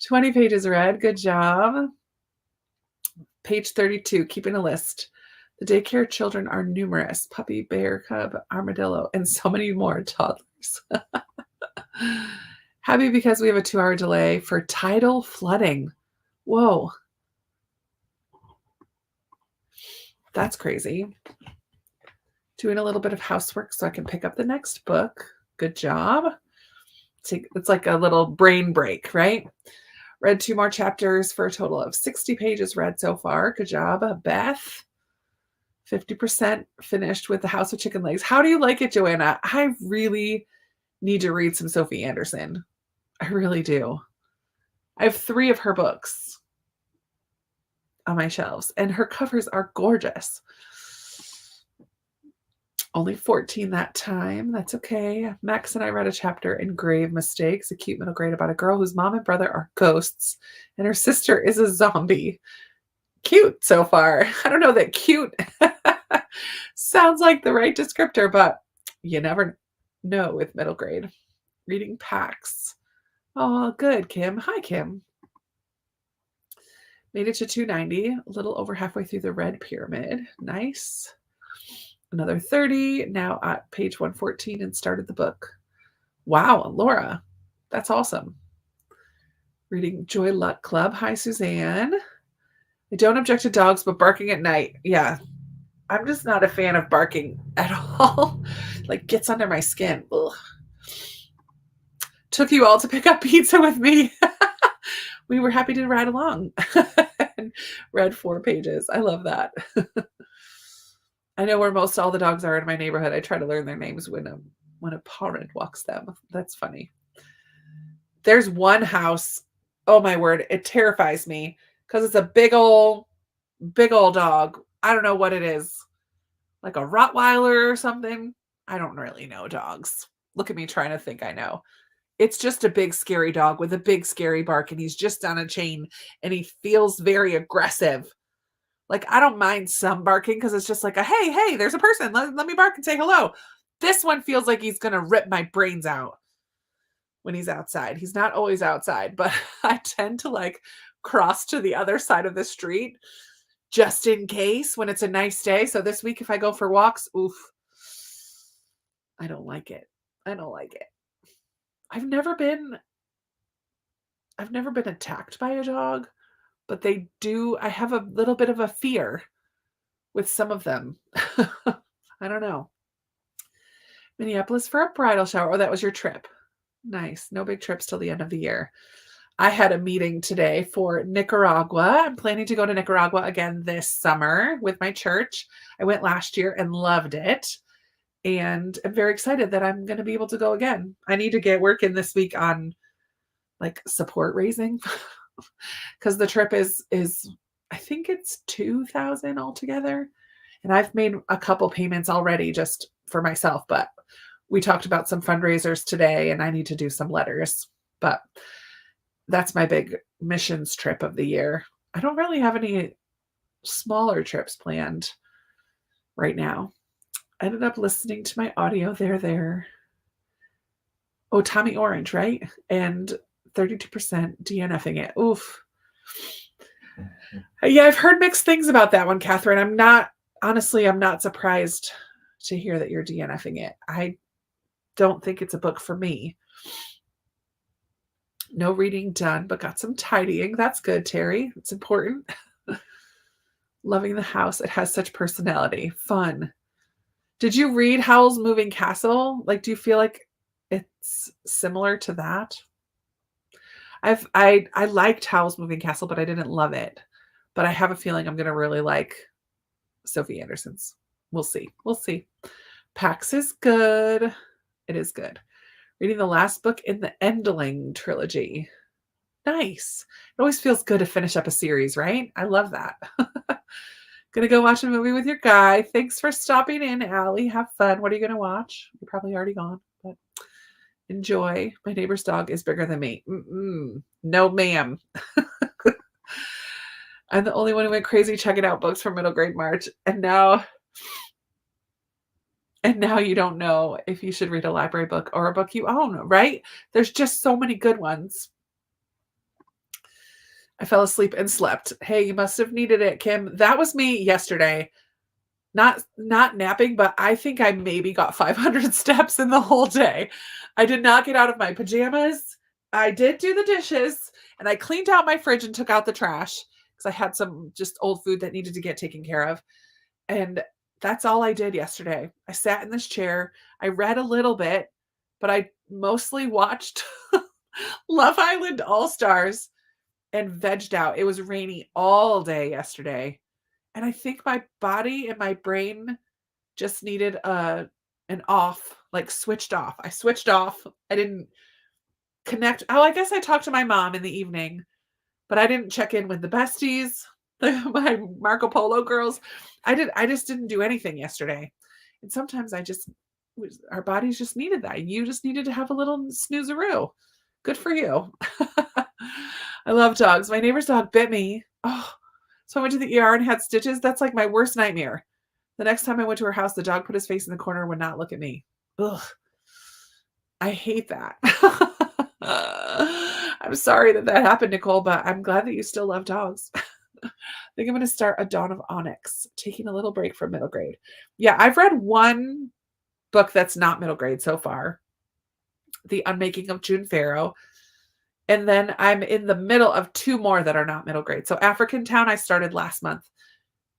[SPEAKER 1] 20 pages read. Good job. Page 32, keeping a list. The daycare children are numerous. Puppy, bear, cub, armadillo, and so many more toddlers. Happy because we have a 2-hour delay for tidal flooding. Whoa. That's crazy. Doing a little bit of housework so I can pick up the next book. Good job. It's like a little brain break, right? Read 2 more chapters for a total of 60 pages read so far. Good job, Beth. 50% finished with The House of Chicken Legs. How do you like it, Joanna? I really need to read some Sophie Anderson. I really do. I have 3 of her books on my shelves, and her covers are gorgeous. Only 14 that time. That's okay. Max and I read a chapter in Grave Mistakes, a cute middle grade about a girl whose mom and brother are ghosts, and her sister is a zombie. Cute so far. I don't know that cute sounds like the right descriptor, but you never know with middle grade. Reading packs. Oh, good, Kim. Hi, Kim. Made it to 290, a little over halfway through the Red Pyramid. Nice. Another 30, now at page 114 and started the book. Wow, Laura. That's awesome. Reading Joy Luck Club. Hi, Suzanne. I don't object to dogs, but barking at night. Yeah, I'm just not a fan of barking at all. Like, gets under my skin. Ugh. Took you all to pick up pizza with me. We were happy to ride along and read 4 pages. I love that. I know where most all the dogs are in my neighborhood. I try to learn their names when a parent walks them. That's funny. There's one house. Oh my word, it terrifies me because it's a big old dog. I don't know what it is. Like a Rottweiler or something. I don't really know dogs. Look at me trying to think I know. It's just a big scary dog with a big scary bark, and he's just on a chain and he feels very aggressive. Like, I don't mind some barking because it's just like a hey, there's a person. Let me bark and say hello. This one feels like he's gonna rip my brains out when he's outside. He's not always outside, but I tend to like cross to the other side of the street just in case when it's a nice day. So this week, if I go for walks, oof, I don't like it. I don't like it. I've never been attacked by a dog, but they do. I have a little bit of a fear with some of them. I don't know. Minneapolis for a bridal shower. Oh, that was your trip. Nice. No big trips till the end of the year. I had a meeting today for Nicaragua. I'm planning to go to Nicaragua again this summer with my church. I went last year and loved it. And I'm very excited that I'm going to be able to go again. I need to get working this week on like support raising because the trip is I think it's 2,000 altogether. And I've made a couple payments already just for myself, but we talked about some fundraisers today and I need to do some letters. But that's my big missions trip of the year. I don't really have any smaller trips planned right now. I ended up listening to my audio there. Oh, Tommy Orange, right? And 32% DNFing it. Oof. Yeah, I've heard mixed things about that one, Catherine. I'm not surprised to hear that you're DNFing it. I don't think it's a book for me. No reading done, but got some tidying. That's good, Terry. It's important. Loving the house. It has such personality. Fun. Did you read Howl's Moving Castle? Like, do you feel like it's similar to that? I liked Howl's Moving Castle, but I didn't love it. But I have a feeling I'm gonna really like Sophie Anderson's. We'll see. Pax is good. It is good. Reading the last book in the Endling trilogy. Nice. It always feels good to finish up a series, right? I love that. Gonna go watch a movie with your guy. Thanks for stopping in, Allie. Have fun. What are you gonna watch? You're probably already gone, but enjoy. My neighbor's dog is bigger than me. No, ma'am. I'm the only one who went crazy checking out books for middle grade March, and now you don't know if you should read a library book or a book you own, right? There's just so many good ones. I fell asleep and slept. Hey, you must have needed it, Kim. That was me yesterday. Not napping, but I think I maybe got 500 steps in the whole day. I did not get out of my pajamas. I did do the dishes, and I cleaned out my fridge and took out the trash because I had some just old food that needed to get taken care of. And that's all I did yesterday. I sat in this chair. I read a little bit, but I mostly watched Love Island All Stars and vegged out. It was rainy all day yesterday. And I think my body and my brain just needed an off, like switched off. I switched off. I didn't connect. Oh, I guess I talked to my mom in the evening, but I didn't check in with the besties, my Marco Polo girls. I just didn't do anything yesterday. And sometimes our bodies just needed that. You just needed to have a little snoozeroo. Good for you. I love dogs. My neighbor's dog bit me. Oh, so I went to the ER and had stitches. That's like my worst nightmare. The next time I went to her house, the dog put his face in the corner and would not look at me. Ugh. I hate that. I'm sorry that happened, Nicole, but I'm glad that you still love dogs. I think I'm going to start A Dawn of Onyx, taking a little break from middle grade. Yeah, I've read one book that's not middle grade so far. The Unmaking of June Farrow. And then I'm in the middle of 2 more that are not middle grade. So African Town I started last month,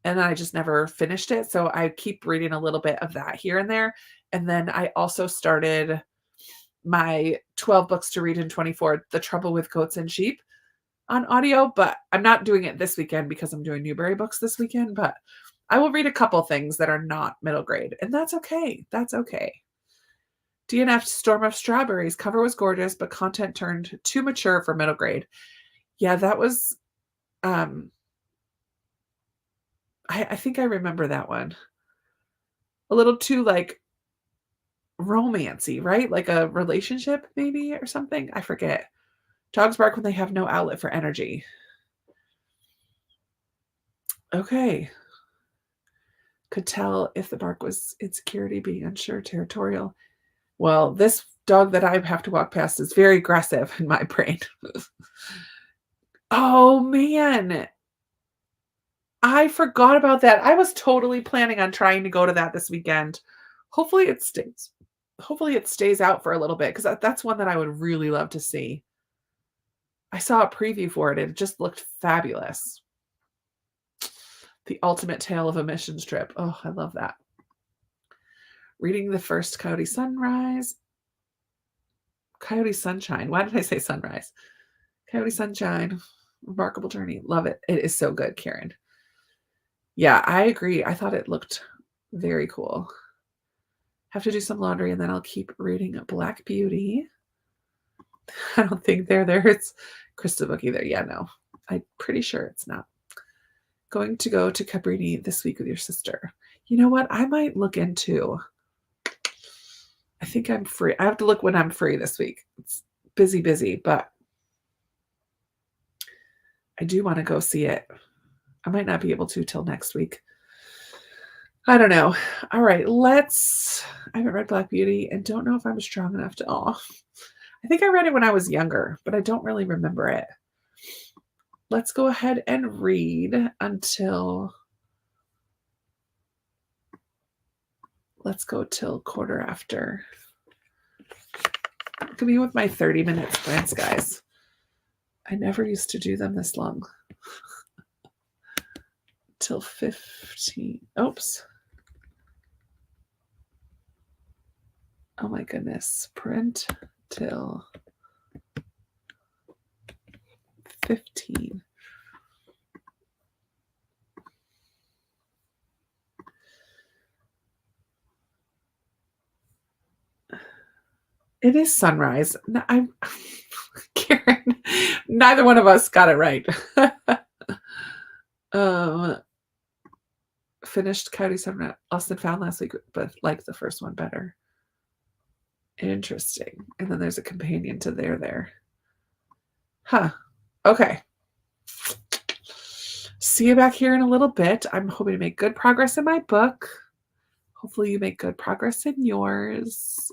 [SPEAKER 1] and then I just never finished it, so I keep reading a little bit of that here and there. And then I also started my 12 books to read in 24, The Trouble with Goats and Sheep, on audio, but I'm not doing it this weekend because I'm doing Newberry books this weekend, but I will read a couple things that are not middle grade, and that's okay. That's okay. DNF Storm of Strawberries. Cover was gorgeous, but content turned too mature for middle grade. Yeah, that was I think I remember that one. A little too like romancy, right? Like a relationship maybe or something. I forget. Dogs bark when they have no outlet for energy. Okay. Could tell if the bark was insecurity, being unsure, territorial. Well, this dog that I have to walk past is very aggressive in my brain. Oh man. I forgot about that. I was totally planning on trying to go to that this weekend. Hopefully it stays. Hopefully it stays out for a little bit because that's one that I would really love to see. I saw a preview for it and it just looked fabulous. The ultimate tale of a missions trip. Oh, I love that. Reading the first Coyote Sunrise. Coyote Sunshine. Why did I say sunrise? Coyote Sunshine. Remarkable journey. Love it. It is so good, Karen. Yeah, I agree. I thought it looked very cool. Have to do some laundry and then I'll keep reading Black Beauty. I don't think they're there. It's Crystal book either. Yeah, no. I'm pretty sure it's not. Going to go to Cabrini this week with your sister. You know what? I might look into. I think I'm free. I have to look when I'm free this week. It's busy, but I do want to go see it. I might not be able to till next week. I don't know. All right, I haven't read Black Beauty and don't know if I'm strong enough to. Oh, I think I read it when I was younger, but I don't really remember it. Let's go ahead and read until. Let's go till quarter after. Look at me with my 30-minute sprints, guys. I never used to do them this long. Till 15. Oops. Oh my goodness. Print till 15. It is sunrise. I'm Karen. Neither one of us got it right. Finished Coyote Sunrise. Lost and Found last week, but liked the first one better. Interesting. And then there's a companion to there. Huh. Okay. See you back here in a little bit. I'm hoping to make good progress in my book. Hopefully you make good progress in yours.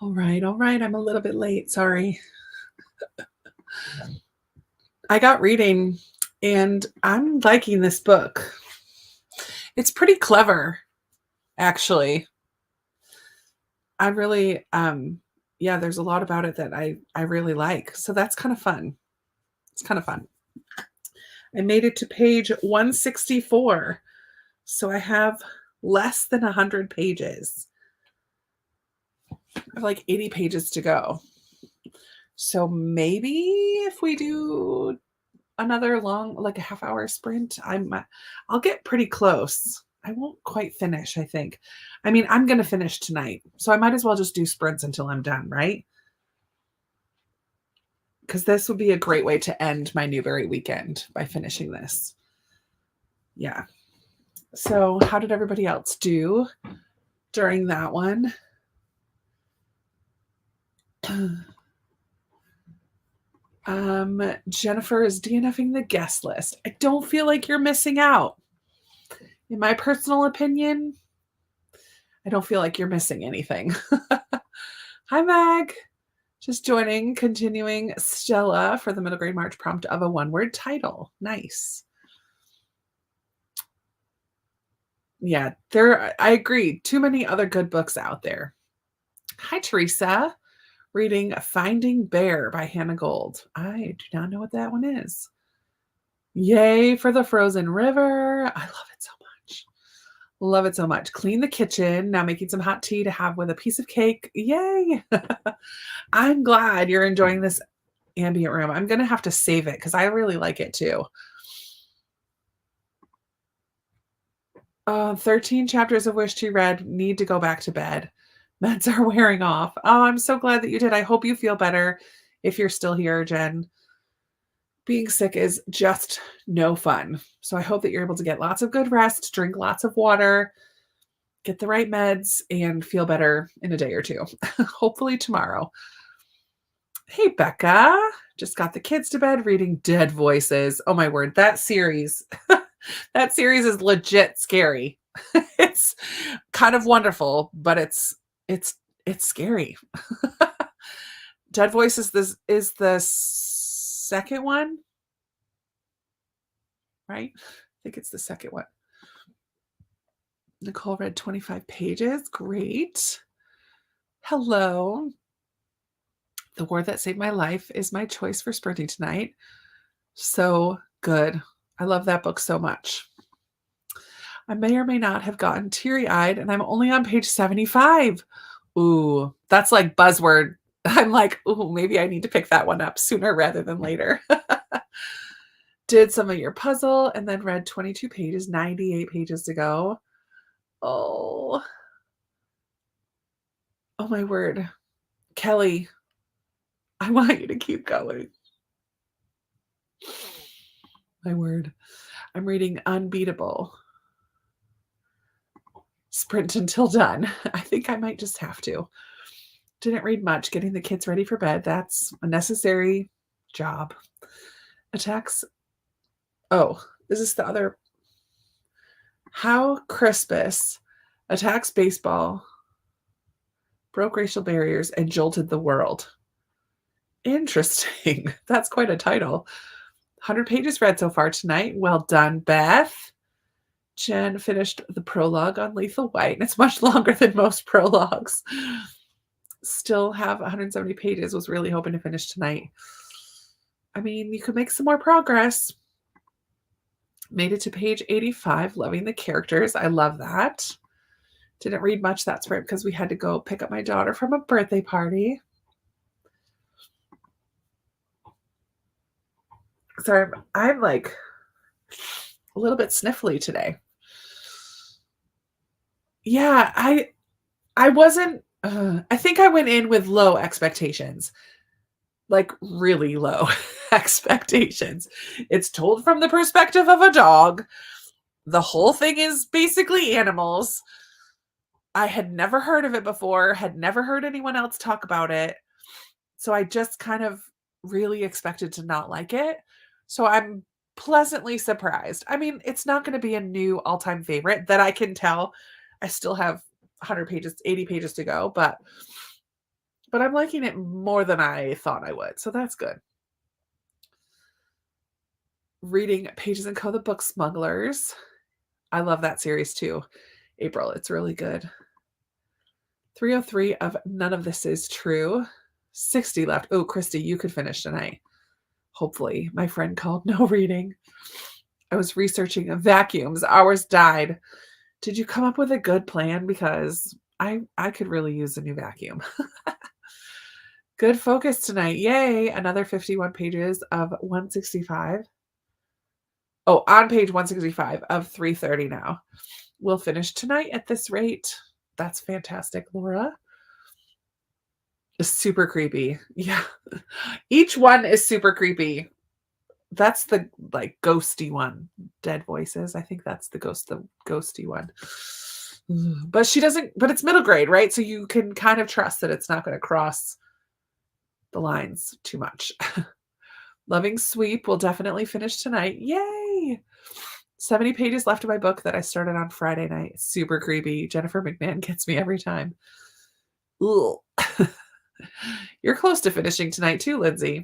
[SPEAKER 1] All right, all right. I'm a little bit late. Sorry. I got reading and I'm liking this book. It's pretty clever, actually. I really yeah, there's a lot about it that I really like. So that's kind of fun. It's kind of fun. I made it to page 164. So I have less than 100 pages. I have like 80 pages to go. So maybe if we do another long, like a half hour sprint, I'll get pretty close. I won't quite finish, I think. I mean, I'm going to finish tonight. So I might as well just do sprints until I'm done, right? Because this would be a great way to end my Newberry weekend by finishing this. Yeah. So how did everybody else do during that one? Jennifer is DNFing the guest list. I don't feel like you're missing out. In my personal opinion, I don't feel like you're missing anything. Hi, Meg. Just joining, continuing Stella for the middle grade March prompt of a one-word title. Nice. Yeah, I agree. Too many other good books out there. Hi, Teresa. Reading Finding Bear by Hannah Gold. I do not know what that one is. Yay for the frozen river. I love it so much. Love it so much. Clean the kitchen. Now making some hot tea to have with a piece of cake. Yay. I'm glad you're enjoying this ambient room. I'm going to have to save it because I really like it too. 13 chapters of which she read. Need to go back to bed. Meds are wearing off. Oh, I'm so glad that you did. I hope you feel better if you're still here, Jen. Being sick is just no fun. So I hope that you're able to get lots of good rest, drink lots of water, get the right meds, and feel better in a day or two. Hopefully tomorrow. Hey, Becca. Just got the kids to bed reading Dead Voices. Oh my word, that series. That series is legit scary. It's kind of wonderful, but it's scary. Dead Voices is the second one, right? I think it's the second one. Nicole read 25 pages. Great. Hello. The War That Saved My Life is my choice for sprinting tonight. So good. I love that book so much. I may or may not have gotten teary-eyed, and I'm only on page 75. Ooh, that's like buzzword. I'm like, ooh, maybe I need to pick that one up sooner rather than later. Did some of your puzzle and then read 22 pages, 98 pages to go. Oh my word. Kelly, I want you to keep going. My word. I'm reading Unbeatable. Sprint until done. I think I might just have to. Didn't read much. Getting the kids ready for bed. That's a necessary job. Attacks. Oh, is this the other? How Crispus attacks baseball, broke racial barriers, and jolted the world. Interesting. That's quite a title. 100 pages read so far tonight. Well done, Beth. Jen finished the prologue on Lethal White, and it's much longer than most prologues. Still have 170 pages. Was really hoping to finish tonight. I mean, you could make some more progress. Made it to page 85. Loving the characters. I love that. Didn't read much that sprint because we had to go pick up my daughter from a birthday party. Sorry, I'm like a little bit sniffly today. Yeah, I wasn't I think I went in with low expectations. Like really low expectations. It's told from the perspective of a dog. The whole thing is basically animals. I had never heard of it before, had never heard anyone else talk about it. So I just kind of really expected to not like it. So I'm pleasantly surprised. I mean, it's not going to be a new all-time favorite that I can tell. I still have 100 pages, 80 pages to go, but but I'm liking it more than I thought I would, so that's good. Reading Pages and Co. the Book Smugglers. I love that series too. April, it's really good. 303 of None of This Is True. 60 left. Oh, Christy, you could finish tonight. Hopefully. My friend called no reading. I was researching vacuums. Ours died. Did you come up with a good plan? Because I could really use a new vacuum. Good focus tonight. Yay. Another 51 pages of 165. Oh, on page 165 of 330 now. We'll finish tonight at this rate. That's fantastic, Laura. It's super creepy. Yeah. Each one is super creepy. That's the like ghosty one. Dead Voices. I think that's the ghosty one. But she doesn't, but it's middle grade, right? So you can kind of trust that it's not going to cross the lines too much. Loving Sweep will definitely finish tonight. Yay! 70 pages left of my book that I started on Friday night. Super creepy. Jennifer McMahon gets me every time. Ugh. You're close to finishing tonight too, Lindsay.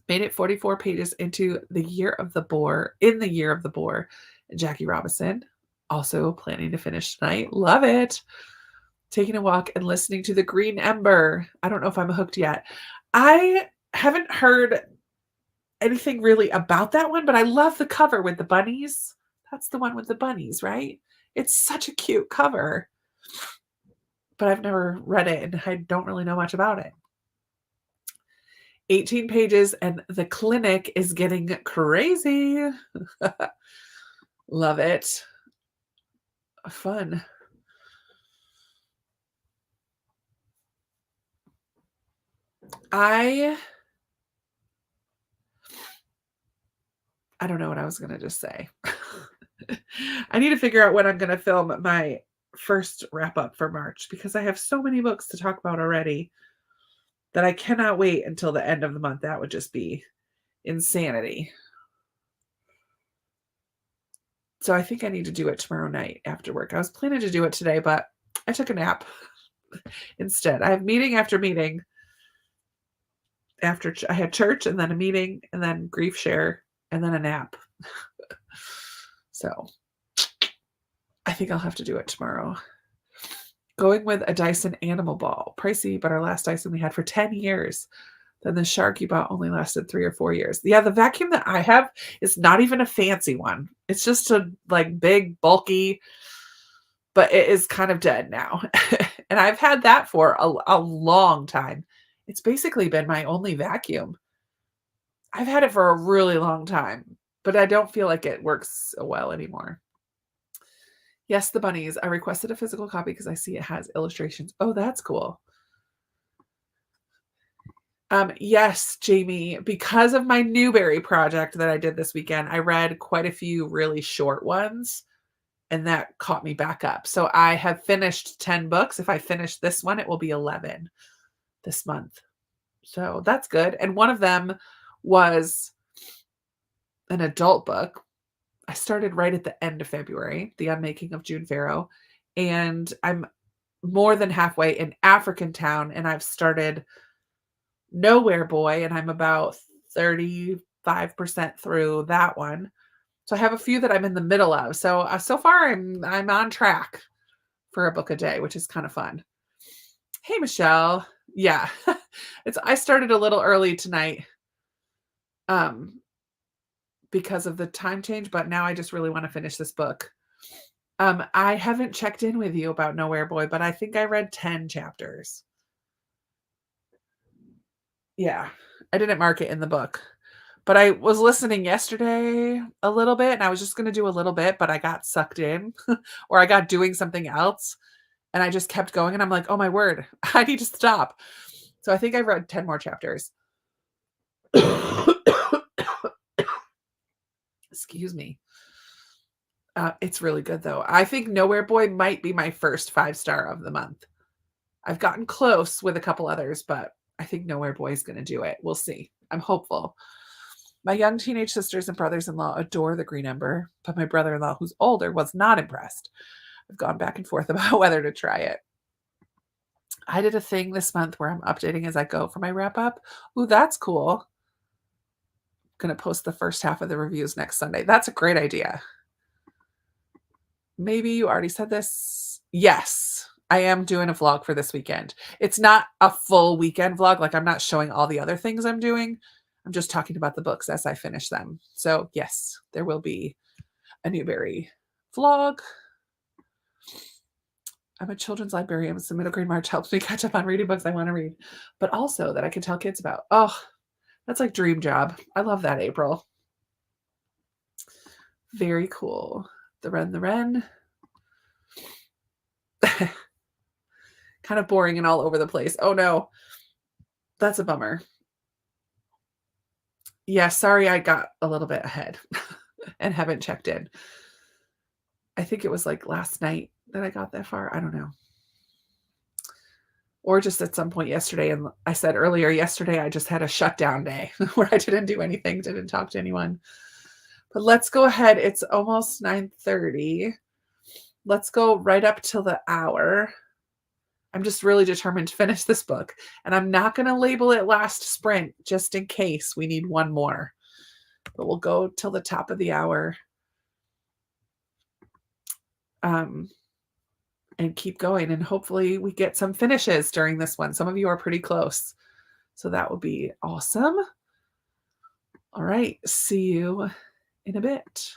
[SPEAKER 1] Made it 44 pages into the Year of the Boar, in the Year of the Boar. Jackie Robinson, also planning to finish tonight. Love it. Taking a walk and listening to The Green Ember. I don't know if I'm hooked yet. I haven't heard anything really about that one, but I love the cover with the bunnies. That's the one with the bunnies, right? It's such a cute cover. But I've never read it and I don't really know much about it. 18 pages and the clinic is getting crazy. Love it. Fun. I don't know what I was going to just say. I need to figure out when I'm going to film my first wrap up for March because I have so many books to talk about already that I cannot wait until the end of the month. That would just be insanity. So I think I need to do it tomorrow night after work. I was planning to do it today, but I took a nap instead. I have meeting after meeting. After I had church and then a meeting and then grief share and then a nap. So I think I'll have to do it tomorrow. Going with a Dyson Animal Ball. Pricey, but our last Dyson we had for 10 years. Then the Shark you bought only lasted 3 or 4 years. Yeah, the vacuum that I have is not even a fancy one. It's just a like big, bulky, but it is kind of dead now. And I've had that for a long time. It's basically been my only vacuum. I've had it for a really long time, but I don't feel like it works so well anymore. Yes, the bunnies. I requested a physical copy because I see it has illustrations. Oh, that's cool. Yes, Jamie, because of my Newbery project that I did this weekend, I read quite a few really short ones, and that caught me back up. So I have finished 10 books. If I finish this one, it will be 11 this month. So that's good. And one of them was an adult book. I started right at the end of February, The Unmaking of June Farrow, and I'm more than halfway in African Town, and I've started Nowhere Boy, and I'm about 35% through that one. So I have a few that I'm in the middle of. So so far I'm on track for a book a day, which is kind of fun. Hey Michelle. Yeah. I started a little early tonight because of the time change, but now I just really want to finish this book. I haven't checked in with you about Nowhere Boy, but I think I read 10 chapters. Yeah, I didn't mark it in the book, but I was listening yesterday a little bit and I was just going to do a little bit, but I got sucked in or I got doing something else and I just kept going and I'm like, oh my word, I need to stop. So I think I've read 10 more chapters. Excuse me. It's really good though. I think Nowhere Boy might be my first 5-star of the month. I've gotten close with a couple others, but I think Nowhere Boy is going to do it. We'll see. I'm hopeful. My young teenage sisters and brothers-in-law adore The Green Ember, but my brother-in-law, who's older, was not impressed. I've gone back and forth about whether to try it. I did a thing this month where I'm updating as I go for my wrap up. Ooh, that's cool. Gonna post the first half of the reviews next Sunday. That's a great idea. Maybe you already said this. Yes, I am doing a vlog for this weekend. It's not a full weekend vlog. Like I'm not showing all the other things I'm doing. I'm just talking about the books as I finish them. So yes, there will be a Newberry vlog. I'm a children's librarian, so middle grade March helps me catch up on reading books I want to read, but also that I can tell kids about. Oh, that's like dream job. I love that, April. Very cool. The Wren. Kind of boring and all over the place. Oh no, that's a bummer. Yeah, sorry I got a little bit ahead and haven't checked in. I think it was like last night that I got that far. I don't know. Or just at some point yesterday. And I said earlier yesterday, I just had a shutdown day where I didn't do anything, didn't talk to anyone. But let's go ahead. It's almost 9:30. Let's go right up till the hour. I'm just really determined to finish this book. And I'm not going to label it last sprint just in case we need one more. But we'll go till the top of the hour. And keep going. And hopefully we get some finishes during this one. Some of you are pretty close. So that would be awesome. All right. See you in a bit.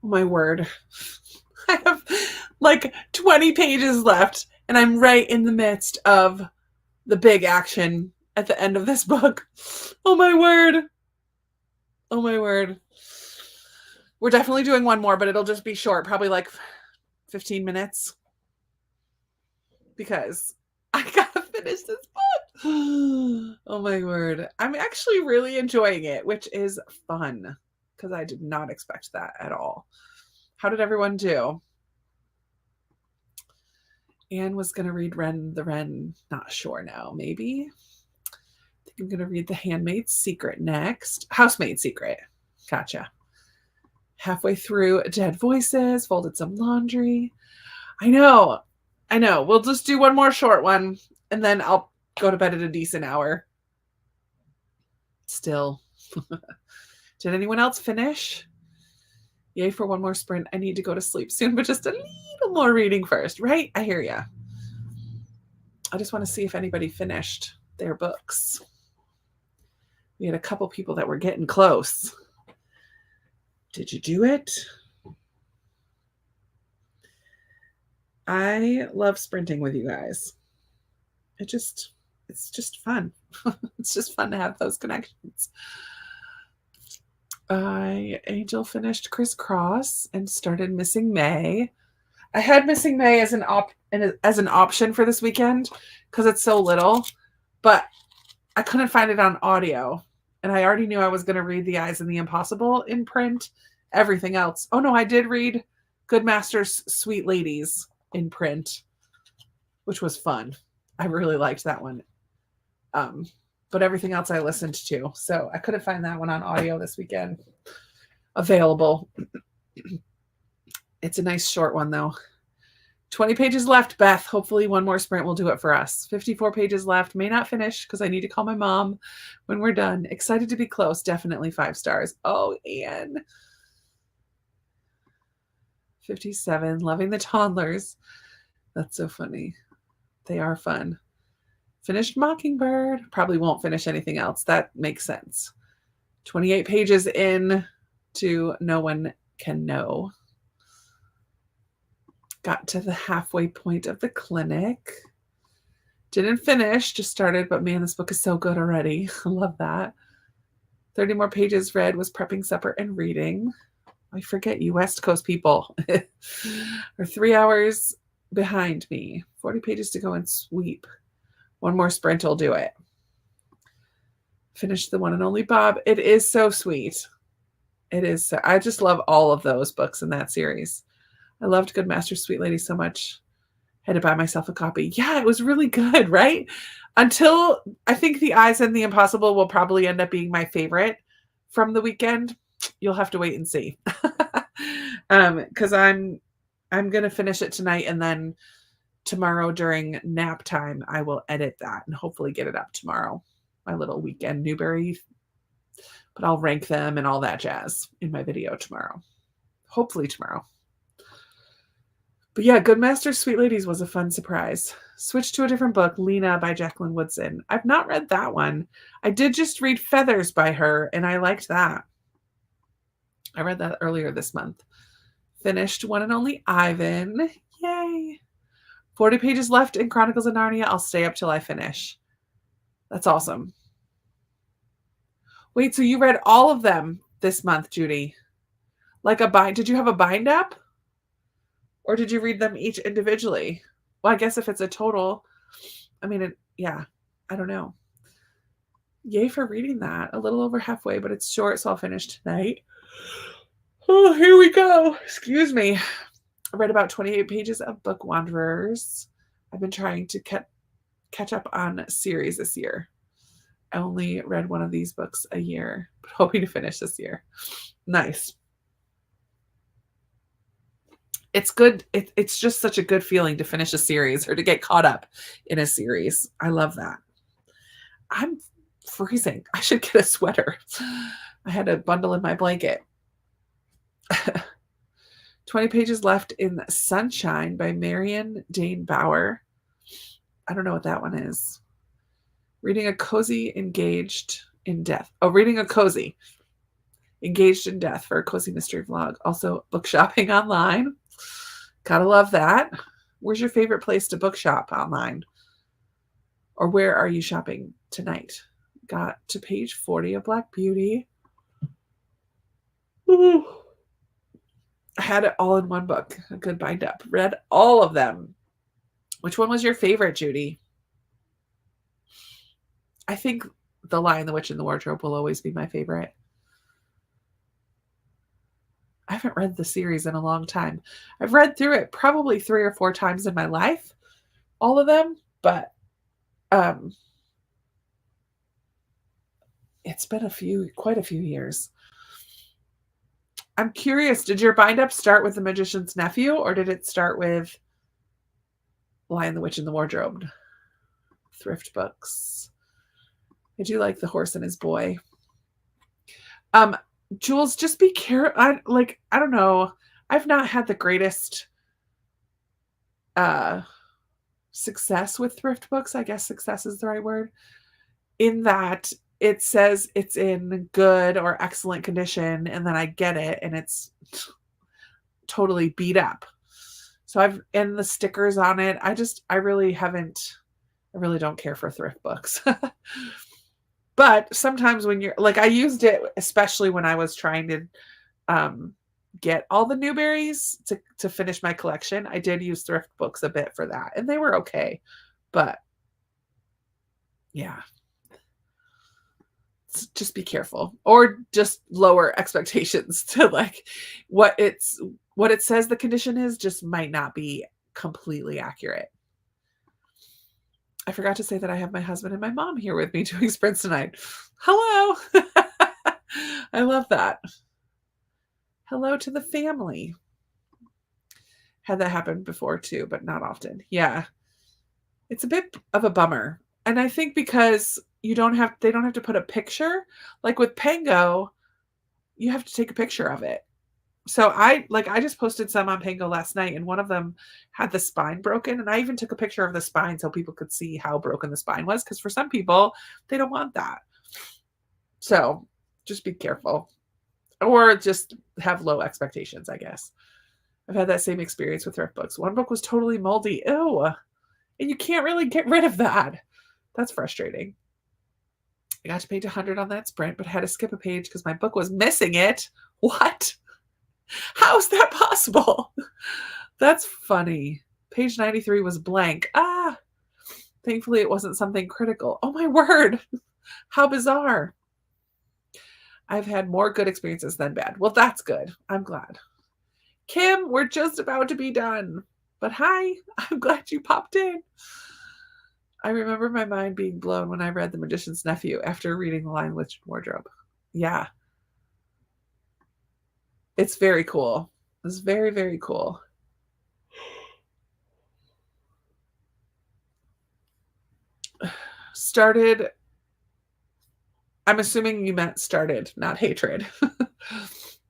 [SPEAKER 1] Oh my word. I have like 20 pages left, and I'm right in the midst of the big action at the end of this book. Oh my word. Oh my word. We're definitely doing one more, but it'll just be short, probably like 15 minutes, because I gotta finish this book. Oh my word. I'm actually really enjoying it, which is fun because I did not expect that at all. How did everyone do? Anne was going to read Ren the Wren. Not sure now. Maybe. I think I'm going to read The Handmaid's Secret next. Housemaid's Secret. Gotcha. Halfway through Dead Voices, folded some laundry. I know. We'll just do one more short one, and then I'll go to bed at a decent hour. Still. Did anyone else finish? Yay for one more sprint. I need to go to sleep soon, but just a little more reading first, right? I hear ya. I just want to see if anybody finished their books. We had a couple people that were getting close. Did you do it? I love sprinting with you guys. It's just fun. It's just fun to have those connections. Angel finished Crisscross and started Missing May. I had Missing May as an option for this weekend because it's so little, but I couldn't find it on audio, and I already knew I was going to read The Eyes and the Impossible in print. Everything else. Oh no, I did read Good Master's Sweet Ladies in print, which was fun. I really liked that one. But everything else I listened to, so I couldn't find that one on audio this weekend available. It's a nice short one though. 20 pages left, Beth. Hopefully one more sprint will do it for us. 54 pages left. May not finish because I need to call my mom when we're done. Excited to be close. Definitely 5 stars. Oh, Anne. 57. Loving the toddlers. That's so funny. They are fun. Finished Mockingbird. Probably won't finish anything else. That makes sense. 28 pages in to No One Can Know. Got to the halfway point of the clinic. Didn't finish, just started, but man, this book is so good already. I love that. 30 more pages read, was prepping supper and reading. I forget you West Coast people are 3 hours behind me. 40 pages to go and sweep. One more sprint will do it. Finish The One and Only Bob. It is so sweet. It is. I just love all of those books in that series. I loved Good Master Sweet Lady so much. Had to buy myself a copy. Yeah, it was really good, right? Until I think The Eyes and the Impossible will probably end up being my favorite from the weekend. You'll have to wait and see. Because I'm going to finish it tonight, and then tomorrow during nap time, I will edit that and hopefully get it up tomorrow. My little weekend Newbery. But I'll rank them and all that jazz in my video tomorrow. Hopefully tomorrow. But yeah, Good Master Sweet Ladies was a fun surprise. Switched to a different book, Lena by Jacqueline Woodson. I've not read that one. I did just read Feathers by her, and I liked that. I read that earlier this month. Finished One and Only Ivan. Yay. 40 pages left in Chronicles of Narnia. I'll stay up till I finish. That's awesome. Wait, so you read all of them this month, Judy? Like a bind? Did you have a bind up? Or did you read them each individually? Well, I guess if it's a total, I mean, yeah, I don't know. Yay for reading that. A little over halfway, but it's short, so I'll finish tonight. Oh, here we go. Excuse me. I read about 28 pages of Book Wanderers. I've been trying to catch up on series this year. I only read one of these books a year, but hoping to finish this year. Nice. It's good. It's just such a good feeling to finish a series or to get caught up in a series. I love that. I'm freezing. I should get a sweater. I had a bundle in my blanket. 20 pages left in Sunshine by Marion Dane Bauer. I don't know what that one is. Reading a Cozy Engaged in Death. Oh, Reading a Cozy. Engaged in Death for a cozy mystery vlog. Also, book shopping online. Gotta love that. Where's your favorite place to book shop online? Or where are you shopping tonight? Got to page 40 of Black Beauty. Ooh. I had it all in one book. A good bind up. Read all of them. Which one was your favorite, Judy? I think The Lion, the Witch, and the Wardrobe will always be my favorite. I haven't read the series in a long time. I've read through it probably 3 or 4 times in my life, all of them, but it's been quite a few years. I'm curious, did your bind up start with The Magician's Nephew, or did it start with Lion, the Witch, and the Wardrobe? Thrift books. I do like The Horse and His Boy. Jules, just be careful. I don't know. I've not had the greatest success with thrift books. I guess success is the right word. In that it says it's in good or excellent condition, and then I get it and it's totally beat up. So and the stickers on it. I really don't care for thrift books. But sometimes when you're like, I used it, especially when I was trying to get all the Newberries to finish my collection. I did use thrift books a bit for that, and they were okay. But yeah, just be careful, or just lower expectations to like what it says the condition is just might not be completely accurate. I forgot to say that I have my husband and my mom here with me doing sprints tonight. Hello. I love that. Hello to the family. Had that happen before too, but not often. Yeah. It's a bit of a bummer. And I think because they don't have to put a picture. Like with Pango, you have to take a picture of it. So I just posted some on Pango last night, and one of them had the spine broken, and I even took a picture of the spine so people could see how broken the spine was, because for some people, they don't want that. So just be careful, or just have low expectations, I guess. I've had that same experience with thrift books. One book was totally moldy. Ew. And you can't really get rid of that. That's frustrating. I got to page 100 on that sprint, but had to skip a page because my book was missing it. What? How is that possible? That's funny. Page 93 was blank. Thankfully it wasn't something critical. Oh my word. How bizarre. I've had more good experiences than bad. Well, that's good. I'm glad. Kim, we're just about to be done. But hi, I'm glad you popped in. I remember my mind being blown when I read The Magician's Nephew after reading The Lion, Witch, and Wardrobe. Yeah. It's very cool. It's very, very cool. Started, I'm assuming you meant started, not hatred.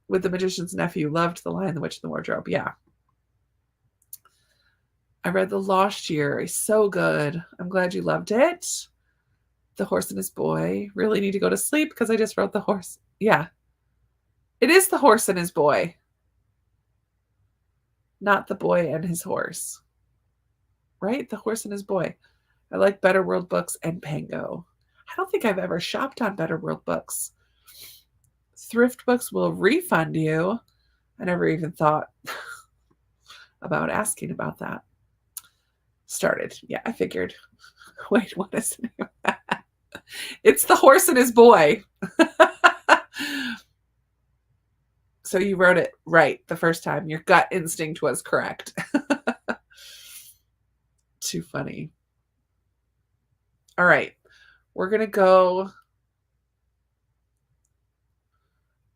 [SPEAKER 1] With The Magician's Nephew. Loved The Lion, the Witch, and the Wardrobe. Yeah. I read The Lost Year. So good. I'm glad you loved it. The Horse and His Boy. Really need to go to sleep because I just wrote The Horse. Yeah. It is The Horse and His Boy. Not The Boy and His Horse. Right? The Horse and His Boy. I like Better World Books and Pango. I don't think I've ever shopped on Better World Books. Thrift books will refund you. I never even thought about asking about that. Started. Yeah, I figured. Wait, what is the name of that? It's The Horse and His Boy. So you wrote it right the first time. Your gut instinct was correct. Too funny. All right. We're going to go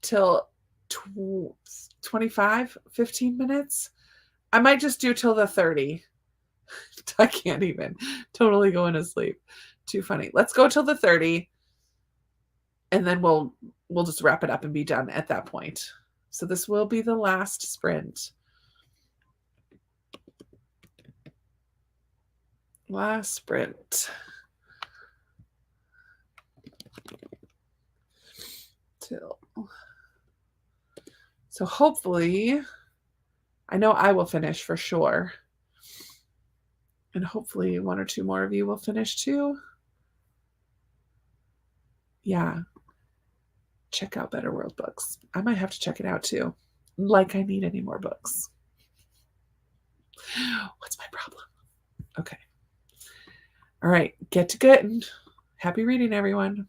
[SPEAKER 1] till 25, 15 minutes. I might just do till the 30. I can't even. Totally going to sleep. Too funny. Let's go till the 30. And then we'll just wrap it up and be done at that point. So this will be the last sprint. Last sprint. Till So hopefully, I know I will finish for sure. And hopefully one or two more of you will finish too. Yeah. Check out Better World Books. I might have to check it out too. Like I need any more books. What's my problem? Okay. All right. Get to good. Happy reading, everyone.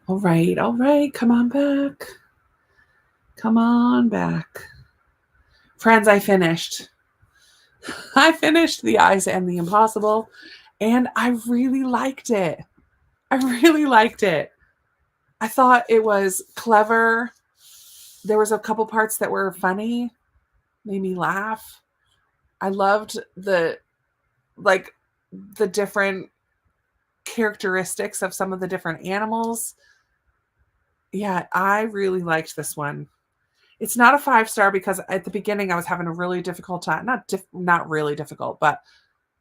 [SPEAKER 1] All right. Come on back. Come on back. Friends, I finished. I finished The Eyes and the Impossible, and I really liked it. I really liked it. I thought it was clever. There was a couple parts that were funny, made me laugh. I loved like the different characteristics of some of the different animals. Yeah, I really liked this one. It's not a 5-star because at the beginning I was having a really difficult time. Not really difficult, but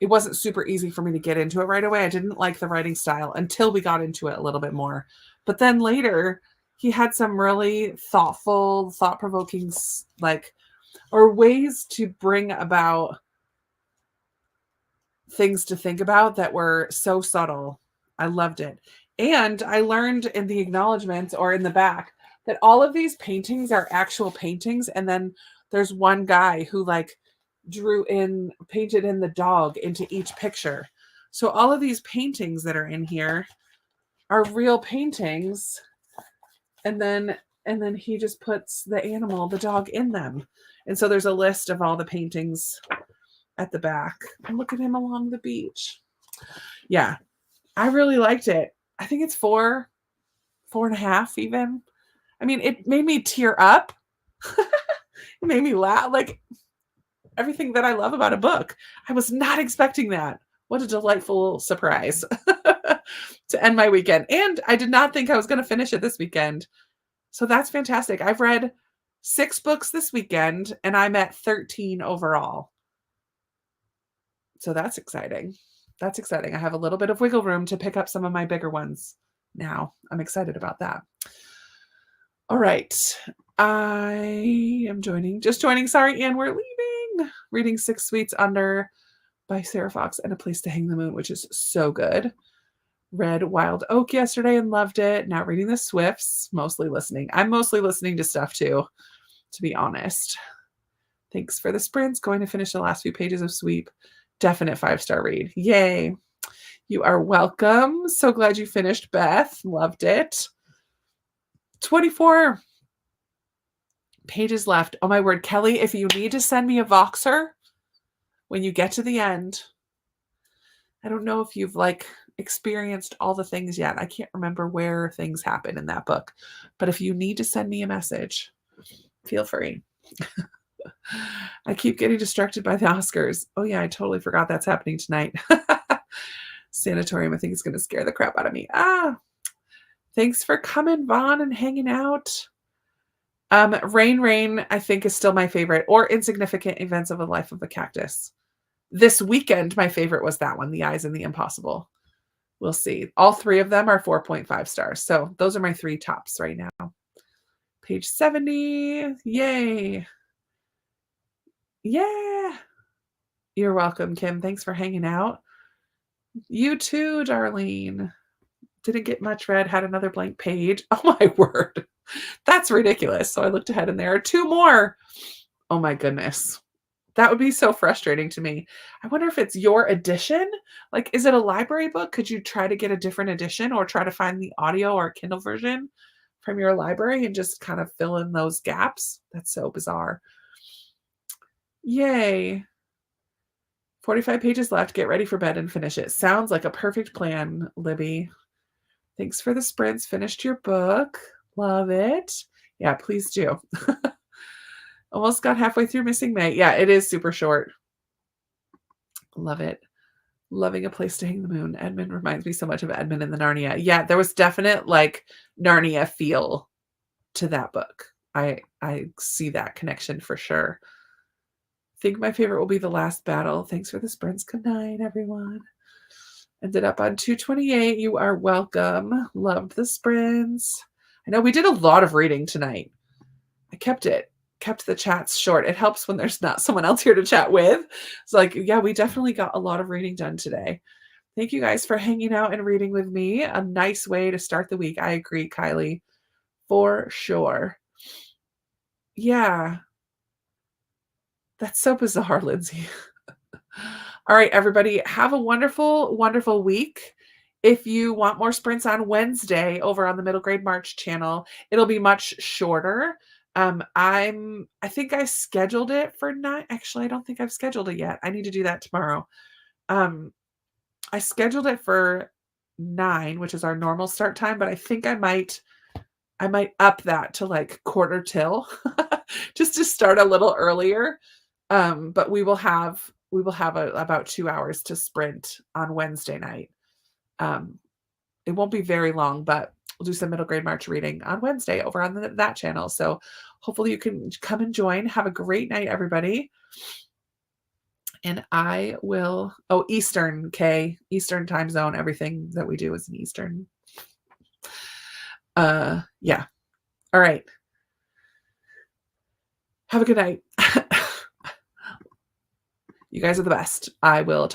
[SPEAKER 1] it wasn't super easy for me to get into it right away. I didn't like the writing style until we got into it a little bit more. But then later, he had some really thoughtful, thought-provoking or ways to bring about things to think about that were so subtle. I loved it. And I learned in the acknowledgments or in the back that all of these paintings are actual paintings. And then there's one guy who painted in the dog into each picture. So all of these paintings that are in here are real paintings. And then he just puts the animal, the dog, in them. And so there's a list of all the paintings at the back. And look at him along the beach. Yeah, I really liked it. I think it's 4.5 even. I mean, it made me tear up. It made me laugh. Like everything that I love about a book. I was not expecting that. What a delightful surprise to end my weekend. And I did not think I was going to finish it this weekend. So that's fantastic. I've read 6 books this weekend and I'm at 13 overall. So that's exciting. That's exciting. I have a little bit of wiggle room to pick up some of my bigger ones now. I'm excited about that. All right. I am just joining. Sorry, Anne, we're leaving. Reading 6 Sweets Under by Sarah Fox and A Place to Hang the Moon, which is so good. Read Wild Oak yesterday and loved it. Now reading The Swifts, mostly listening. I'm mostly listening to stuff too, to be honest. Thanks for the sprints. Going to finish the last few pages of Sweep. Definite 5-star read. Yay. You are welcome. So glad you finished, Beth. Loved it. 24 pages left. Oh my word, Kelly, if you need to send me a Voxer when you get to the end, I don't know if you've experienced all the things yet. I can't remember where things happen in that book, but if you need to send me a message, feel free. I keep getting distracted by the Oscars. Oh yeah, I totally forgot that's happening tonight. Sanatorium, I think it's going to scare the crap out of me. Thanks for coming, Vaughn, and hanging out. Rain, I think is still my favorite, or Insignificant Events of a Life of a Cactus. This weekend, my favorite was that one, The Eyes and the Impossible. We'll see. All 3 of them are 4.5 stars. So those are my 3 tops right now. Page 70. Yay. Yeah. You're welcome, Kim. Thanks for hanging out. You too, Darlene. Didn't get much read, had another blank page. Oh my word. That's ridiculous. So I looked ahead and there are 2 more. Oh my goodness. That would be so frustrating to me. I wonder if it's your edition. Is it a library book? Could you try to get a different edition or try to find the audio or Kindle version from your library and just kind of fill in those gaps? That's so bizarre. Yay. 45 pages left. Get ready for bed and finish it. Sounds like a perfect plan, Libby. Thanks for the sprints. Finished your book. Love it. Yeah, please do. Almost got halfway through Missing May. Yeah, it is super short. Love it. Loving A Place to Hang the Moon. Edmund reminds me so much of Edmund in the Narnia. Yeah, there was definite Narnia feel to that book. I see that connection for sure. Think my favorite will be The Last Battle. Thanks for the sprints. Good night, everyone. Ended up on 228. You are welcome. Loved the sprints. I know we did a lot of reading tonight. I kept the chats short. It helps when there's not someone else here to chat with. It's yeah, we definitely got a lot of reading done today. Thank you guys for hanging out and reading with me. A nice way to start the week. I agree, Kylie, for sure. Yeah. That's so bizarre, Lindsay. All right, everybody, have a wonderful, wonderful week. If you want more sprints on Wednesday over on the Middle Grade March channel, it'll be much shorter. I think I scheduled it for 9. Actually, I don't think I've scheduled it yet. I need to do that tomorrow. I scheduled it for 9, which is our normal start time, but I think I might up that to like quarter till just to start a little earlier. But we will have about 2 hours to sprint on Wednesday night. It won't be very long, but we'll do some middle grade March reading on Wednesday over on that channel. So hopefully you can come and join. Have a great night, everybody. And I will, Eastern, Eastern time zone. Everything that we do is in Eastern. Yeah. All right. Have a good night. You guys are the best. I will